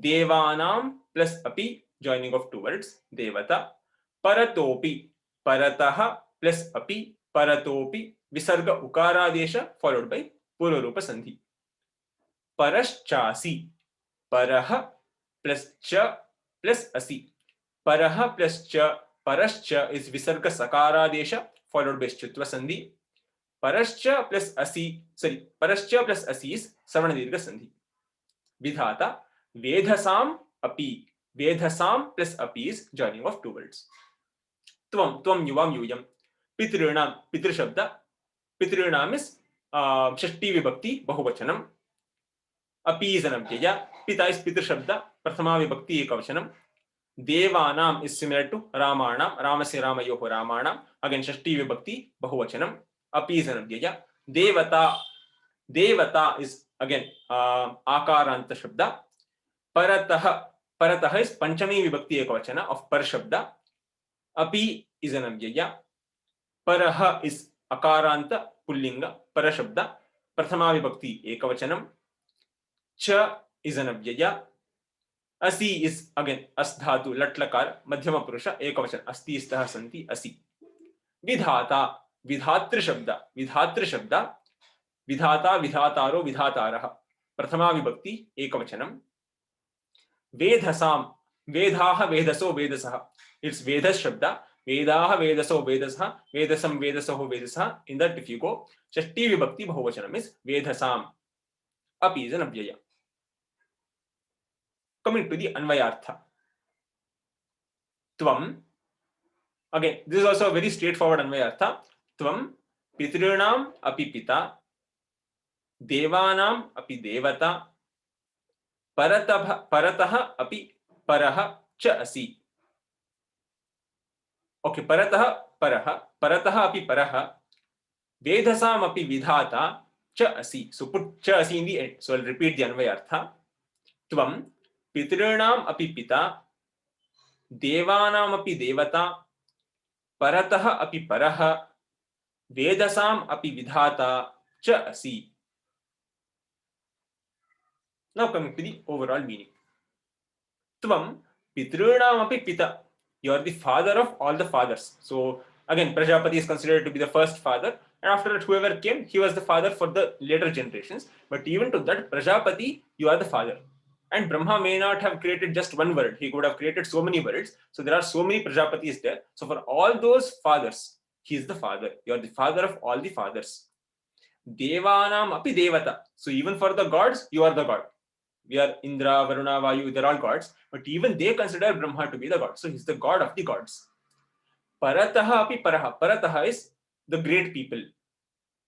devanam plus api joining of two words devata, paratopi paratah plus api paratopi visarga ukaradesha followed by purvarupa sandhi. Paraschasi, parah plus cha plus asi, parah plus cha, parascha is visarga sakaradesha followed by chutva sandhi. Parascha plus asi, parascha plus asi is savanadirgha sandhi. Vidhata vedhasam api, vedhasam plus api is joining of two words. Tvam yuvam yuyam. Pitrunam, pitr shabda, pitrunam is shashti vibhakti bahuvachanam. Api is an abhyaya, pita is pitr shabda, prathama vibhakti ekavachanam. Devanam is similar to ramanam, ramasya ramayoho ramanam, again shashti vibhakti bahuvachanam. Api is an abhyaya. Devata is again akaranta shabda. Paratah is panchami vibhakti ekavachana of par shabda. Api is an abhyaya. Parah is akaranta pullinga para shabda, prathama vibhakti ekavachanam. Cha is an abhyaya. Asi is again as dhatu latlakar madhyama purusha ekavachana, asti istah santi asi. Vidhata, विधातृ शब्द विधाता विधातारो विधातारः प्रथमा विभक्ति एकवचनम वेधसाम वेदाः वेदसो वेदसः it's वेदस शब्द वेदाः वेदसो वेदसः वेदसं वेदसो वेदसः in that if you go षष्ठी विभक्ति बहुवचनम इज वेधसाम अपि इज एन अव्यय कमिंग टू द अन्वयार्थ त्वम again this is also a very straightforward अन्वयार्थ त्वम पितॄणाम अपि पिता देवानाम अपि देवता परतः अपि परः च असि ओके परतः अपि परः वेधसाम अपि विधाता च असि सो पुट च असि in the end so I'll repeat the अन्वयार्थ त्वं पितॄणाम अपि पिता देवानाम अपि देवता परतः अपि परः वेदसाम अपि विधाता च असि now coming to the overall meaning tvam pitrunam api pita you are the father of all the fathers so again Prajapati is considered to be the first father and after that whoever came he was the father for the later generations but even to that Prajapati you are the father and Brahma may not have created just one world he could have created so many worlds so there are so many Prajapatis there so for all those fathers he is the father you are the father of all the fathers devanam api devata so even for the gods you are the god we are Indra, Varuna, Vayu, they're all gods, but even they consider Brahma to be the god. So he's the god of the gods. Parataha api paraha. Parataha is the great people.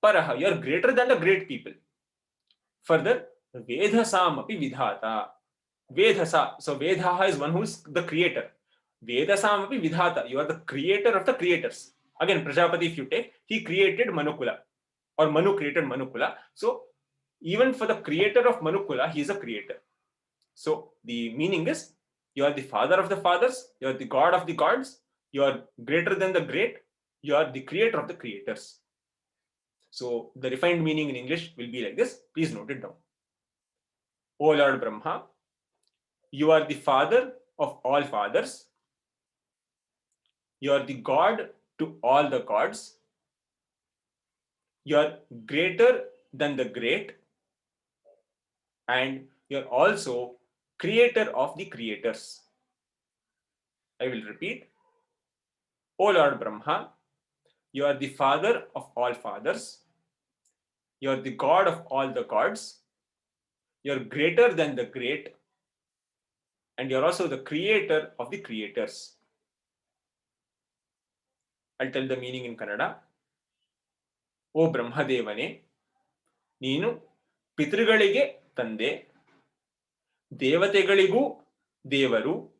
Paraha, you are greater than the great people. Further, Vedhasam api vidhata. Vedhasa, so Vedhaha is one who is the creator. Vedasam api vidhata, you are the creator of the creators. Again, Prajapati, if you take, he created Manukula, or Manu created Manukula. So even for the creator of Manukula, he is a creator. So the meaning is you are the father of the fathers, you are the god of the gods, you are greater than the great, you are the creator of the creators. So the refined meaning in English will be like this. Please note it down. O Lord Brahma, you are the father of all fathers. You are the god to all the gods. You are greater than the great. And you are also creator of the creators. I will repeat. O Lord Brahma, you are the father of all fathers. You are the god of all the gods. You are greater than the great. And you are also the creator of the creators. I'll tell the meaning in Kannada. O Brahmadevane, Neenu Pitrugalige Tande, Devategaligu Devaru,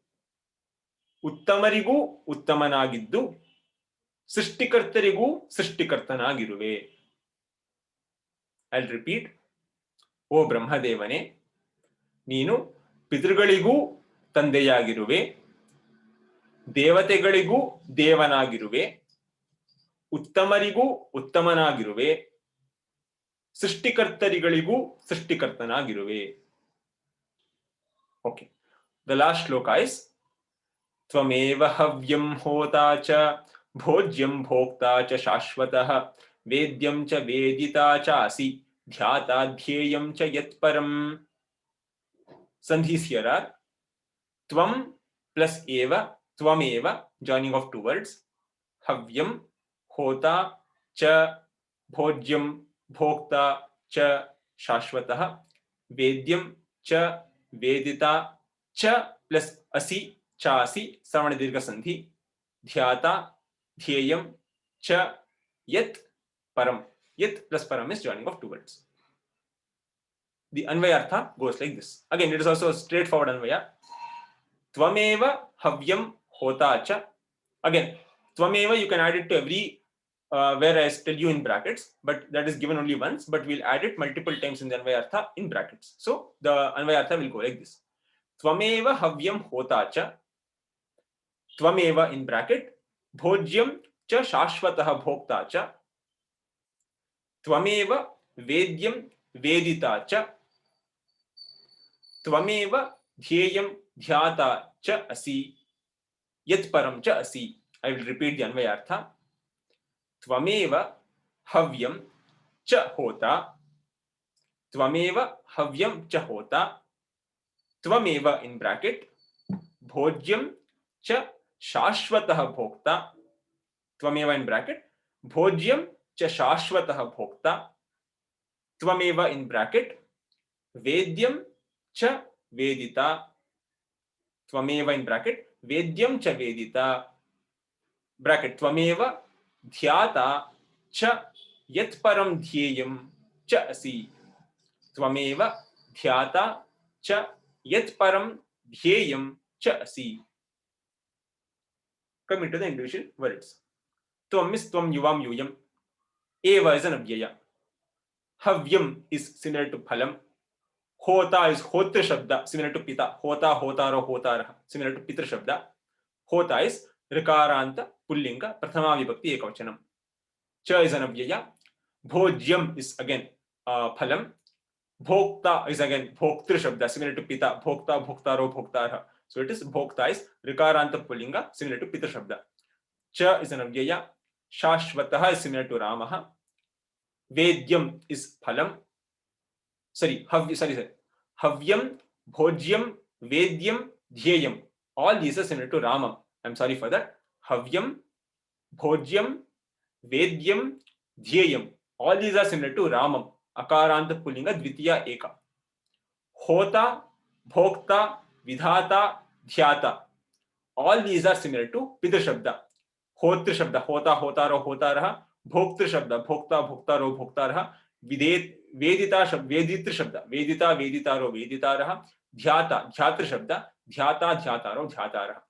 ಉತ್ತಮರಿಗೂ ಉತ್ತಮನಾಗಿದ್ದು ಸೃಷ್ಟಿಕರ್ತರಿಗೂ ಸೃಷ್ಟಿಕರ್ತನಾಗಿರುವೆ I repeat ಓ ಬ್ರಹ್ಮದೇವನೇ ನೀನು ಪಿತೃಗಳಿಗೂ ತಂದೆಯಾಗಿರುವೆ ದೇವತೆಗಳಿಗೂ ದೇವನಾಗಿರುವೆ ಉತ್ತಮರಿಗೂ ಉತ್ತಮನಾಗಿರುವೆ ಸೃಷ್ಟಿಕರ್ತರಿಗಳಿಗೂ ಸೃಷ್ಟಿಕರ್ತನಾಗಿರುವೆ ಓಕೆ ದ ಲಾಸ್ಟ್ ಶ್ಲೋಕ ಇಸ್ त्वमेव हव्यं होता च भोज्यं भोक्ता च शाश्वतः वेद्यं च वेदिता च असि ध्याता ध्येयं च यत्परम् Sandhis here are tvam plus eva tvameva joining of two words havyam hota cha bhojyam bhokta cha shashvatah vedyam cha vedita cha plus asi चासी श्रवण दीर्घ संधि ध्याता ध्येयम च यत् परम यत् plus param is joining of two words. The anvayartha goes like this. Again, it is also a straightforward anvaya. Tvameva havyam hota cha. Again, tvameva you can add it to every where I tell you in brackets, but that is given only once, but we'll add it multiple times in the anvayartha in brackets. So the anvayartha will go like this. Tvameva havyam hota cha. त्वमेव in bracket भोज्यं च शाश्वतः भोक्ता च त्वमेव वेद्यं वेदिता च त्वमेव ध्येयं ध्याता च असि यत्परं च असि I will repeat the अन्वयार्थ त्वमेव हव्यं च होता, त्वमेव हव्यं च होता, त्वमेव in bracket भोज्यं च शाश्वतः भोक्ता, त्वमेव in bracket भोज्यं च शाश्वतः भोक्ता, त्वमेव in bracket वेद्यं च वेदिता, त्वमेव in bracket वेद्यं च वेदिता, ब्रैकेट त्वमेव ध्याता च यत्परं ध्येयं च असि, त्वमेव ध्याता च यत्परं ध्येयं च असि. Coming to the individual words. Tvam is tvam yuvam yuyam. Eva is an avyaya. Havyam is similar to phalam. Hota is hotra shabda, similar to pita. Hota, hotaro, hotaraha, similar to pitra shabda. Hota is rikaranta pullinga prathama vibhakti ekavachanam. Cha is an avyaya. Bhojyam is again phalam. Bhokta is again bhoktri shabda, similar to pita. Bhokta, bhoktaro, bhoktara. So it is bhokta is rikaranta pullinga, similar to pitra shabda. Cha is an avyaya. Shashvatah is similar to Ramaha. Vedyam is phalam. Sorry. Havyam, bhojyam, vedyam, dhyeyam. All these are similar to Rama. I'm sorry for that. Havyam, bhojyam, vedyam, dhyeyam. All these are similar to Ramam. Akaranta pullinga dvitiya eka. Hota, bhokta, vidhata, dhyata. All these are similar to Pitra Shabda. Hotra Shabda, hota, hotaro, hotaraha. Bhoktra Shabda, bhokta, bhoktaro, bhoktaraha. Vedita Shabda, veditra Shabda, vedita, veditaro, veditaraha. Dhyata, dhyatra Shabda, dhyata, dhyataro, dhyataraha.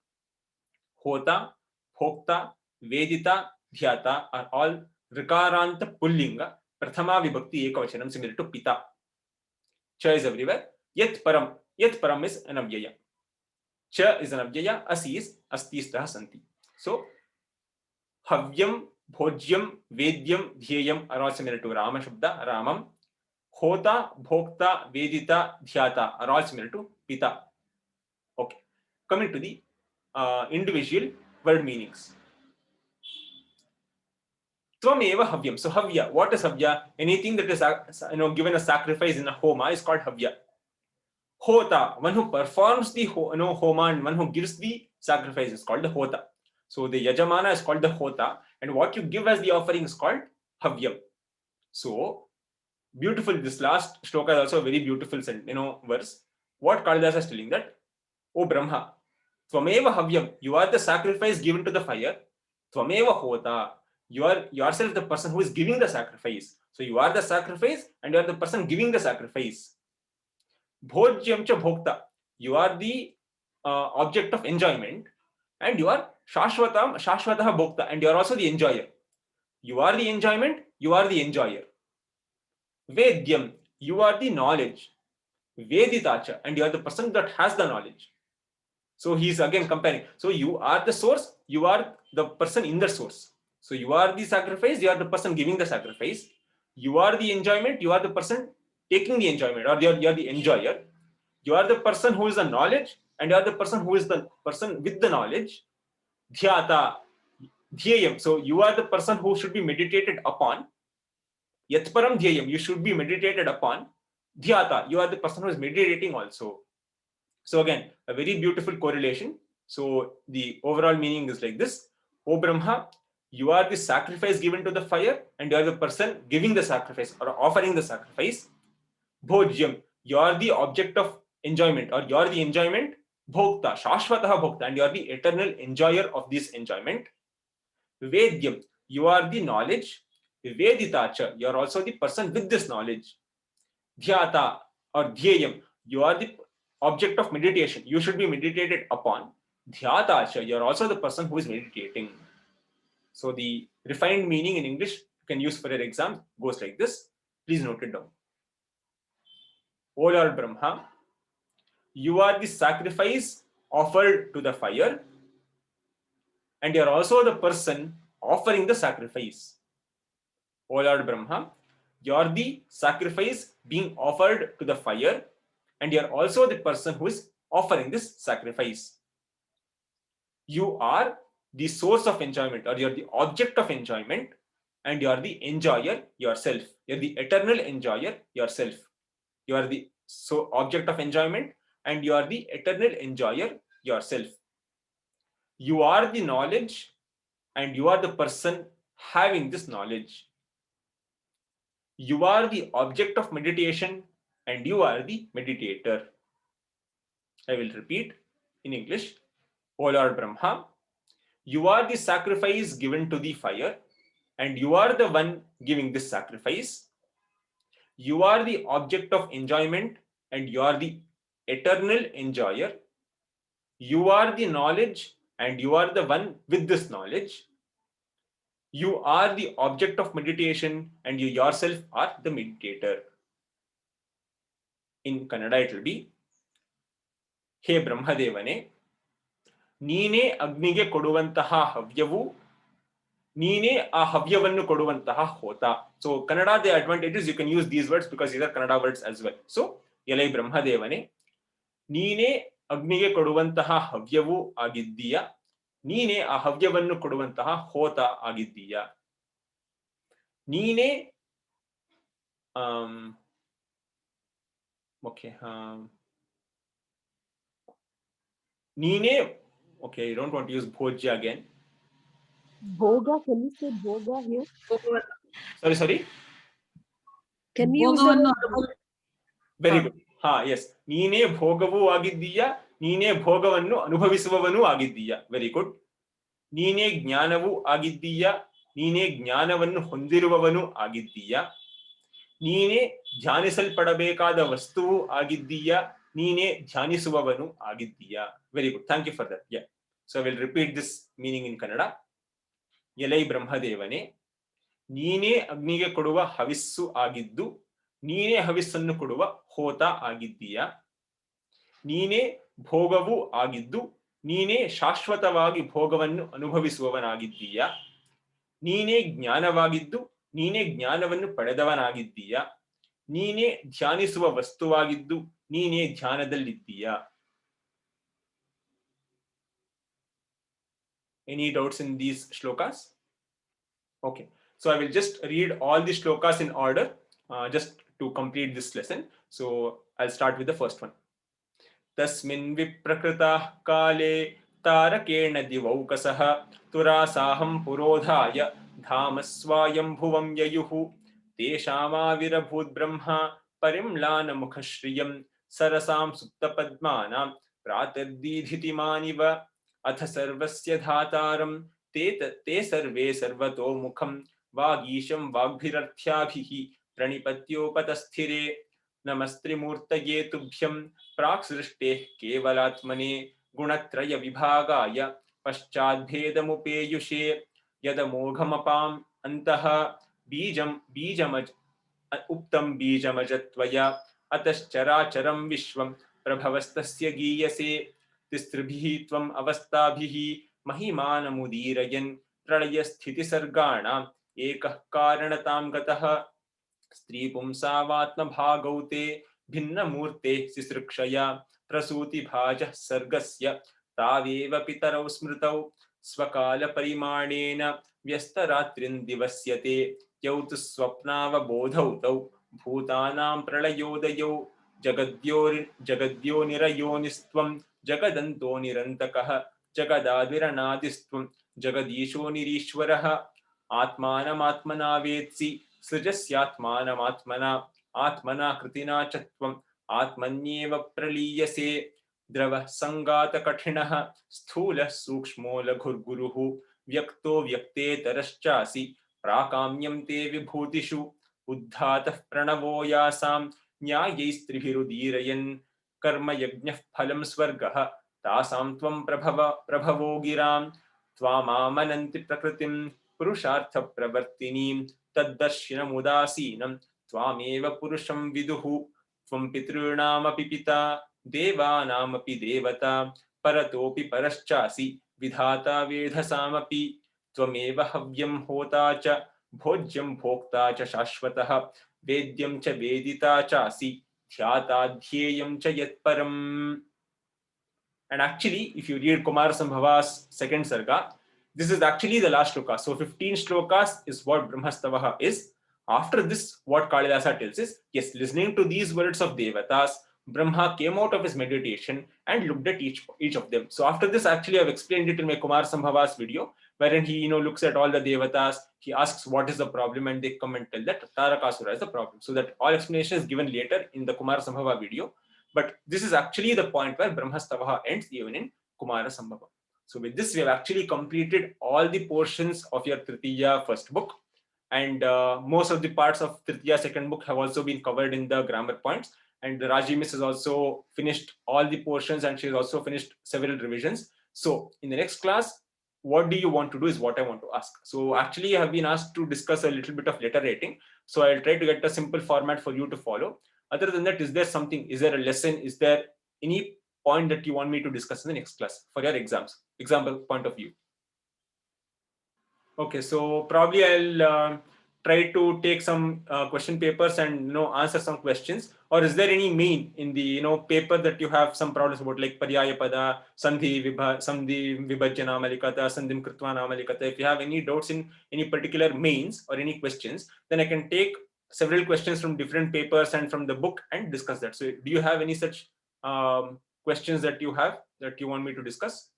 Hota, bhokta, vedita, dhyata are all rikaranta pullinga. Prathama vibhakti ekavachanam, similar to pita. Cha is everywhere. Yat param is an avyaya. Cha is an avyaya. Asi is astistah santi. So havyam, bhojyam, vedyam, dhyeyam are all similar to Rama Shabda, Ramam. Hota, bhokta, vedita, dhyata are all similar to pita. Okay. Coming to the individual word meanings. Tvameva havyam. So havya, what is havya? Anything that is given a sacrifice in a homa is called havya. Hota, one who performs the homa and one who gives the sacrifice is called the hota. So the yajamana is called the hota, and what you give as the offering is called havyam. So beautiful. This last shloka is also a very beautiful verse. What Kalidasa is telling that, O Brahma, Tvameva havyam, you are the sacrifice given to the fire. Tvameva hota, you are yourself the person who is giving the sacrifice. So you are the sacrifice and you are the person giving the sacrifice. Bhojyam cha bhokta, you are the object of enjoyment, and you are shashvatah bhokta, and you are also the enjoyer. You are the enjoyment, you are the enjoyer. Vedyam, you are the knowledge. Veditacha, and you are the person that has the knowledge. So he is again comparing. So you are the source, you are the person in the source. So you are the sacrifice, you are the person giving the sacrifice. You are the enjoyment, you are the person taking the enjoyment, or you are the enjoyer. You are the person who is the knowledge, and you are the person who is the person with the knowledge. Dhyata, dhyayam. So you are the person who should be meditated upon. Yatparam dhyayam, you should be meditated upon. Dhyata, you are the person who is meditating also. So again, a very beautiful correlation. So the overall meaning is like this. O Brahma, you are the sacrifice given to the fire, and you are the person giving the sacrifice or offering the sacrifice. Bhojyam, you are the object of enjoyment, or you are the enjoyment. Bhokta, shashvatah bhokta, and you are the eternal enjoyer of this enjoyment. Vedyam, you are the knowledge. Veditacha, you are also the person with this knowledge. Dhyata or dhyayam, you are the object of meditation. You should be meditated upon. Dhyatacha, you are also the person who is meditating. So the refined meaning in English you can use for your exam goes like this. Please note it down. O Lord Brahma, you are the sacrifice offered to the fire, and you are also the person offering the sacrifice. O Lord Brahma, you are the sacrifice being offered to the fire, and you are also the person who is offering this sacrifice. You are the source of enjoyment, or you are the object of enjoyment. and you are the enjoyer yourself. You're the eternal enjoyer yourself. You are the object of enjoyment, and you are the eternal enjoyer yourself. You are the knowledge, and you are the person having this knowledge. You are the object of meditation, and you are the meditator. I will repeat in English. O Lord Brahma, you are the sacrifice given to the fire, and you are the one giving this sacrifice. You are the object of enjoyment, and you are the eternal enjoyer. You are the knowledge, and you are the one with this knowledge. You are the object of meditation, and you yourself are the meditator. In Kannada it will be, ಹೇ ಬ್ರಹ್ಮದೇವನೇ, ನೀನೇ ಅಗ್ನಿಗೆ ಕೊಡುವಂತಹ ಹವ್ಯವು, ನೀನೇ ಆ ಹವ್ಯವನ್ನು ಕೊಡುವಂತಹ ಹೋತ. So Kannada, the advantage is you can use these words because these are Kannada words as well. So ಎಲೈ ಬ್ರಹ್ಮದೇವನೇ, ನೀನೇ ಅಗ್ನಿಗೆ ಕೊಡುವಂತಹ ಹವ್ಯವು ಆಗಿದ್ದೀಯ, ನೀನೇ ಆ ಹವ್ಯವನ್ನು ಕೊಡುವಂತಹ ಹೋತ ಆಗಿದ್ದೀಯ. ನೀನೇ ನೀನೇ, okay, you don't want to use bhojya again. Bhoga, can you say bhoga here? Sorry. Can you use the word? Very good. Yes. ನೀನೇ ಭೋಗವೂ ಆಗಿದ್ದೀಯ, ನೀನೇ ಭೋಗವನ್ನು ಅನುಭವಿಸುವವನೂ ಆಗಿದ್ದೀಯ. Very good. ನೀನೇ ಜ್ಞಾನವೂ ಆಗಿದ್ದೀಯ, ನೀನೇ ಜ್ಞಾನವನ್ನು ಹೊಂದಿರುವವನು ಆಗಿದ್ದೀಯ. ನೀನೇ ಧ್ಯಾನಿಸಲ್ಪಡಬೇಕಾದ ವಸ್ತುವು ಆಗಿದ್ದೀಯ, ನೀನೇ ಧ್ಯಾನಿಸುವವನು ಆಗಿದ್ದೀಯ. Very good. Thank you for that. Yeah. So I will repeat this meaning in Kannada. ಎಲೈ ಬ್ರಹ್ಮದೇವನೇ, ನೀನೇ ಅಗ್ನಿಗೆ ಕೊಡುವ ಹವಿಸ್ಸು ಆಗಿದ್ದು, ನೀನೇ ಹವಿಸ್ಸನ್ನು ಕೊಡುವ ಹೋತ ಆಗಿದ್ದೀಯ. ನೀನೇ ಭೋಗವೂ ಆಗಿದ್ದು, ನೀನೇ ಶಾಶ್ವತವಾಗಿ ಭೋಗವನ್ನು ಅನುಭವಿಸುವವನಾಗಿದ್ದೀಯ. ನೀನೇ ಜ್ಞಾನವಾಗಿದ್ದು, ನೀನೇ ಜ್ಞಾನವನ್ನು ಪಡೆದವನಾಗಿದ್ದೀಯ. ನೀನೇ ಧ್ಯಾನಿಸುವ ವಸ್ತುವಾಗಿದ್ದು, ನೀನೇ ಧ್ಯಾನದಲ್ಲಿದ್ದೀಯ. Any doubts in these shlokas? Okay, so I will just read all the shlokas in order just to complete this lesson. So I'll start with the first one. Tasmin viprakrita kale tarakena divaukasaha turasaham purodhaya dhamasvayam bhuvam yayuhu teshamaviraಭೂತ್ brahma parimlana mukhashriyam sarasam suptapadmanam pratardidhitimaniva अथ सर्वस्य धातारं ते सर्वे सर्वतो मुखं वागीशं वाग्भिरर्थ्याभिः प्रणिपत्योपतस्थिरे नमस्त्रिमूर्तये तुभ्यं प्राक्सृष्टेः केवलात्मने गुणत्रय विभागाय पश्चाद्भेदमुपेयुषे यदमोघमपाम् अन्तः उक्तं बीजमजत्वया अतश्चराचरं विश्वं प्रभवस्तस्य गीयसे तिस्त्रिभिः त्वम् अवस्थाभिः महिमानमुदीरयन् प्रलयस्थितिसर्गाणाम् एकः कारणतां गतः स्त्रीपुंसावात्मभागौ ते भिन्नमूर्ते सिसृक्षया प्रसूतिभाजः सर्गस्य तावेव पितरौ स्मृतौ स्वकालपरिमाणेन व्यस्तरात्रिं दिवस्यते यौ तु स्वप्नावबोधौ तौ भूतानां प्रलयोदयौ जगद्योनिरयोनिस्त्वं जगदन्तो निरन्तकः जगदादिरनादिस्त्वं जगदीशो निरीश्वरः आत्मानमात्मना वेत्सि सृजस्यात्मानमात्मना आत्मना कृतिना च त्वम् आत्मन्येव प्रलीयसे द्रवः सङ्गातकठिनः स्थूलः सूक्ष्मो लघुर्गुरुः व्यक्तो व्यक्तेतरश्चासि प्राकाम्यं ते विभूतिषु उद्धातः प्रणवो यासां न्यायैस्त्रिभिरुदीरयन् कर्मयज्ञः फलं स्वर्गः तासां त्वं प्रभवो गिरां त्वामामनन्ति प्रकृतिं पुरुषार्थप्रवर्तिनीं तद्दर्शिनमुदासीनं त्वामेव पुरुषं विदुः त्वं पितॄणामपि पिता देवानामपि देवता परतोऽपि परश्चासि विधाता वेधसामपि त्वमेव हव्यं होता च भोज्यं भोक्ता च शाश्वतः वेद्यं च वेदिता चासि ध्याता ध्येयं च यत्परम्. And actually, if you read Kumara Sambhava's second sarga, this is actually the last shloka. So 15 shlokas is what Brahmastavaha is. After this, what Kalidasa tells is, yes, listening to these words of Devatas, Brahma came out of his meditation and looked at each of them. So after this, actually, I've explained it in my Kumar Sambhavas video, wherein he looks at all the Devatas, he asks what is the problem, and they come and tell that Tarakasura is the problem. So that all explanation is given later in the Kumara Sambhava video. But this is actually the point where Brahmastavaha ends even in Kumara Sambhava. So with this, we have actually completed all the portions of your Tritiya first book. And most of the parts of Tritiya second book have also been covered in the grammar points. And the Raji Miss has also finished all the portions, and she has also finished several revisions. So in the next class, what do you want to do is what I want to ask. So actually, I have been asked to discuss a little bit of letter rating. So I'll try to get a simple format for you to follow. Other than that, is there something, is there a lesson, is there any point that you want me to discuss in the next class for your example point of view? Okay, so probably I'll try to take some question papers and answer some questions. Or is there any main in the paper that you have some problems about, like Paryaya Pada, Sandhi Vibhajya Namalikata, Sandhim Kritva Namalikata? If you have any doubts in any particular mains or any questions, then I can take several questions from different papers and from the book and discuss that. So do you have any such questions that you have that you want me to discuss?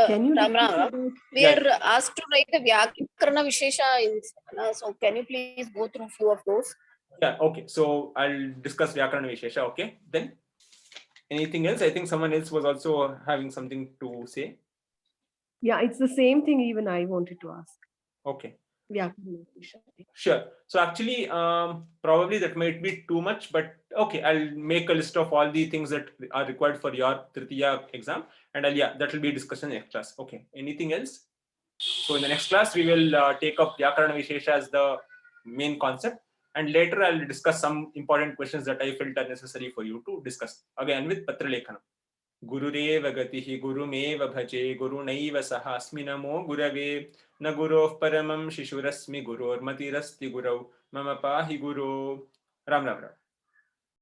Can you Ram Ram, discuss we are asked to write the Vyakarana Vishesha so can you please go through few of those? Yeah, okay. So I'll discuss Vyakarana Vishesha. Okay, then anything else? I think someone else was also having something to say. Yeah, it's the same thing even I wanted to ask. Okay. Vyakarana Vishesha. Sure. So actually, probably that might be too much, but okay, I'll make a list of all the things that are required for your Tritiya exam, and that will be a discussion next class. Okay. Anything else? So in the next class, we will take up Vyakarana Vishesha as the main concept, and later I'll discuss some important questions that I felt are necessary for you to discuss again with Patra Lekhanam. गुरुरेव गतिः गुरुमेव भजे गुरुनैव सहास्मि नमो गुरवे न गुरोः परमं शिशुरस्मि गुरोर्मतिरस्ति गुरौ मम पाहि गुरो. राम राम राम.